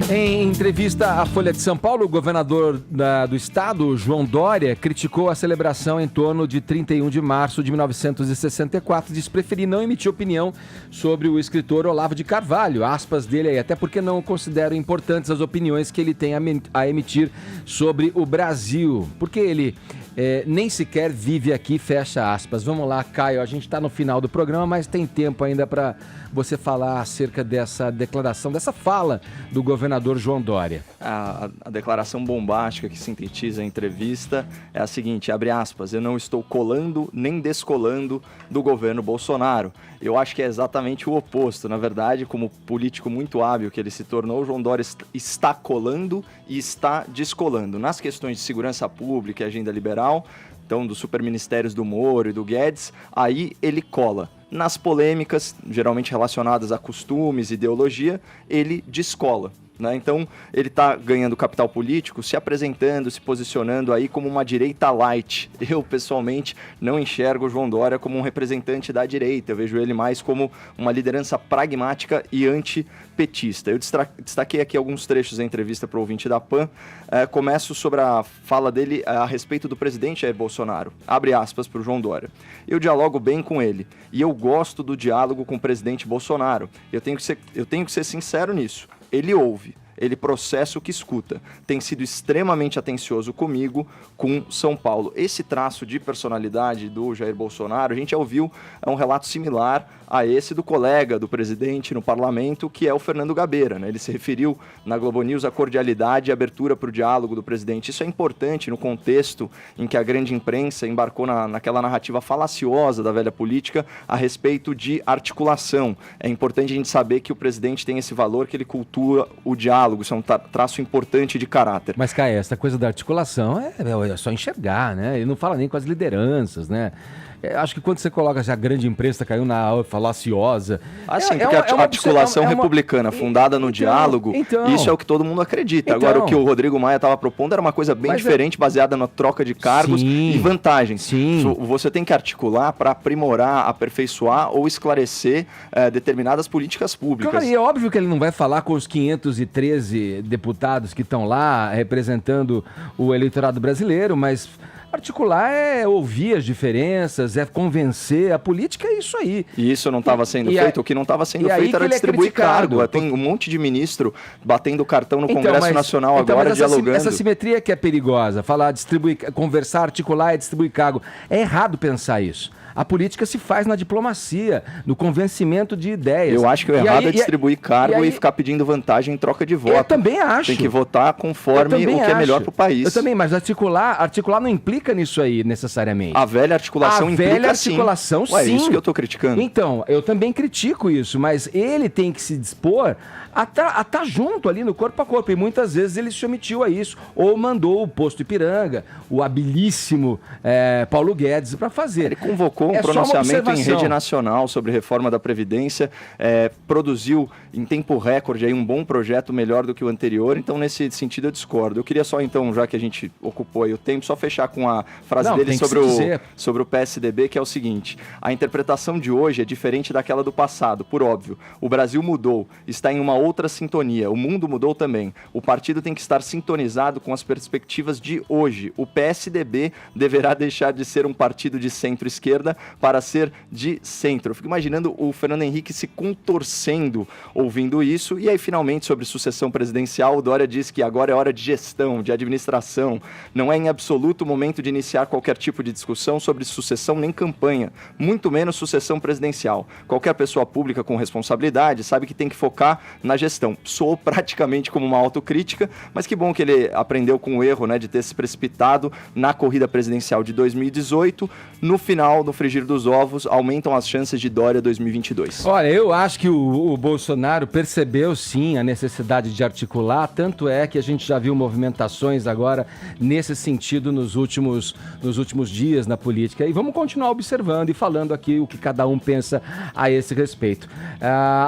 Em entrevista à Folha de São Paulo, o governador do estado, João Dória, criticou a celebração em torno de 31 de março de 1964, diz preferir não emitir opinião sobre o escritor Olavo de Carvalho, aspas dele aí, até porque não considero importantes as opiniões que ele tem a emitir sobre o Brasil, porque ele nem sequer vive aqui, fecha aspas. Vamos lá, Caio, a gente está no final do programa, mas tem tempo ainda para você falar acerca dessa declaração, dessa fala do governador João Dória. A declaração bombástica que sintetiza a entrevista é a seguinte, abre aspas, eu não estou colando nem descolando do governo Bolsonaro. Eu acho que é exatamente o oposto. Na verdade, como político muito hábil que ele se tornou, João Dória está colando e está descolando. Nas questões de segurança pública e agenda liberal, então dos superministérios do Moro e do Guedes, aí ele cola. Nas polêmicas, geralmente relacionadas a costumes, ideologia, ele descola. Né? Então, ele está ganhando capital político, se apresentando, se posicionando aí como uma direita light. Eu, pessoalmente, não enxergo o João Dória como um representante da direita. Eu vejo ele mais como uma liderança pragmática e antipetista. Eu destaquei aqui alguns trechos da entrevista para o ouvinte da PAN. Começo sobre a fala dele a respeito do presidente Jair Bolsonaro. Abre aspas para o João Dória. Eu dialogo bem com ele e eu gosto do diálogo com o presidente Bolsonaro. Eu tenho que ser sincero nisso. Ele ouve, ele processa o que escuta. Tem sido extremamente atencioso comigo, com São Paulo. Esse traço de personalidade do Jair Bolsonaro, a gente já ouviu um relato similar a esse do colega do presidente no parlamento, que é o Fernando Gabeira. Né? Ele se referiu na Globo News à cordialidade e abertura para o diálogo do presidente. Isso é importante no contexto em que a grande imprensa embarcou naquela narrativa falaciosa da velha política a respeito de articulação. É importante a gente saber que o presidente tem esse valor, que ele cultua o diálogo. Isso é um traço importante de caráter. Mas, Caio, essa coisa da articulação é só enxergar, né? Ele não fala nem com as lideranças, né? Acho que quando você coloca a grande imprensa caiu na falaciosa... Sim, porque a articulação republicana fundada no diálogo, isso é o que todo mundo acredita. Agora, o que o Rodrigo Maia estava propondo era uma coisa bem diferente, baseada na troca de cargos e vantagens. Sim. Você tem que articular para aprimorar, aperfeiçoar ou esclarecer determinadas políticas públicas. Claro, e é óbvio que ele não vai falar com os 513 deputados que estão lá representando o eleitorado brasileiro, mas... Articular é ouvir as diferenças, é convencer. A política é isso aí. E isso não estava sendo feito? O que não estava sendo feito era distribuir cargo. Tem um monte de ministro batendo cartão no Congresso Nacional agora, dialogando. Essa simetria que é perigosa. Falar, conversar, articular e distribuir cargo. É errado pensar isso. A política se faz na diplomacia, no convencimento de ideias. Eu acho que o errado é distribuir cargo e ficar pedindo vantagem em troca de voto. Eu também acho. Tem que votar conforme o que é melhor para o país. Eu também, mas articular não implica nisso aí, necessariamente. A velha articulação implica sim. A velha articulação, sim. É isso que eu estou criticando. Então, eu também critico isso, mas ele tem que se dispor a estar junto ali no corpo a corpo. E muitas vezes ele se omitiu a isso. Ou mandou o posto Ipiranga, o habilíssimo Paulo Guedes, para fazer. Ele convocou um pronunciamento em rede nacional sobre reforma da Previdência, produziu em tempo recorde aí um bom projeto, melhor do que o anterior, então nesse sentido eu discordo. Eu queria só então, já que a gente ocupou aí o tempo, só fechar com a frase dele sobre o PSDB, que é o seguinte: a interpretação de hoje é diferente daquela do passado, por óbvio. O Brasil mudou, está em uma outra sintonia, o mundo mudou também. O partido tem que estar sintonizado com as perspectivas de hoje. O PSDB deverá deixar de ser um partido de centro-esquerda para ser de centro. Eu fico imaginando o Fernando Henrique se contorcendo ouvindo isso. E aí, finalmente, sobre sucessão presidencial, o Dória diz que agora é hora de gestão, de administração. Não é em absoluto o momento de iniciar qualquer tipo de discussão sobre sucessão nem campanha, muito menos sucessão presidencial. Qualquer pessoa pública com responsabilidade sabe que tem que focar na gestão. Soou praticamente como uma autocrítica, mas que bom que ele aprendeu com o erro, né, de ter se precipitado na corrida presidencial de 2018. No final, no frigir dos ovos, aumentam as chances de Dória 2022. Olha, eu acho que o Bolsonaro percebeu sim a necessidade de articular, tanto é que a gente já viu movimentações agora nesse sentido nos últimos dias na política. E vamos continuar observando e falando aqui o que cada um pensa a esse respeito.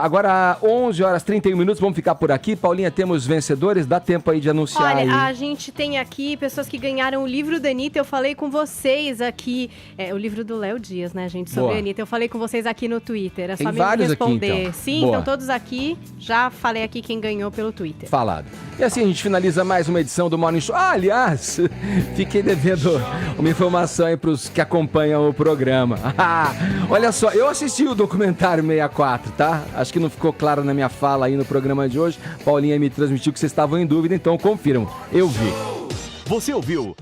Agora, 11h31, vamos ficar por aqui. Paulinha, temos vencedores? Dá tempo aí de anunciar. Olha, aí. A gente tem aqui pessoas que ganharam o livro da Anitta. Eu falei com vocês aqui, o livro do Léo Dias, né, gente, sobre a Anitta. Eu falei com vocês aqui no Twitter. É só me responder. Aqui, então. Sim, estão todos aqui. Já falei aqui quem ganhou pelo Twitter. Falado. E assim a gente finaliza mais uma edição do Morning Show. Aliás, fiquei devendo uma informação aí para os que acompanham o programa. Olha só, eu assisti o documentário 64, tá? Acho que não ficou claro na minha fala aí no programa de hoje. Paulinha me transmitiu que vocês estavam em dúvida, então confiram. Eu vi. Você ouviu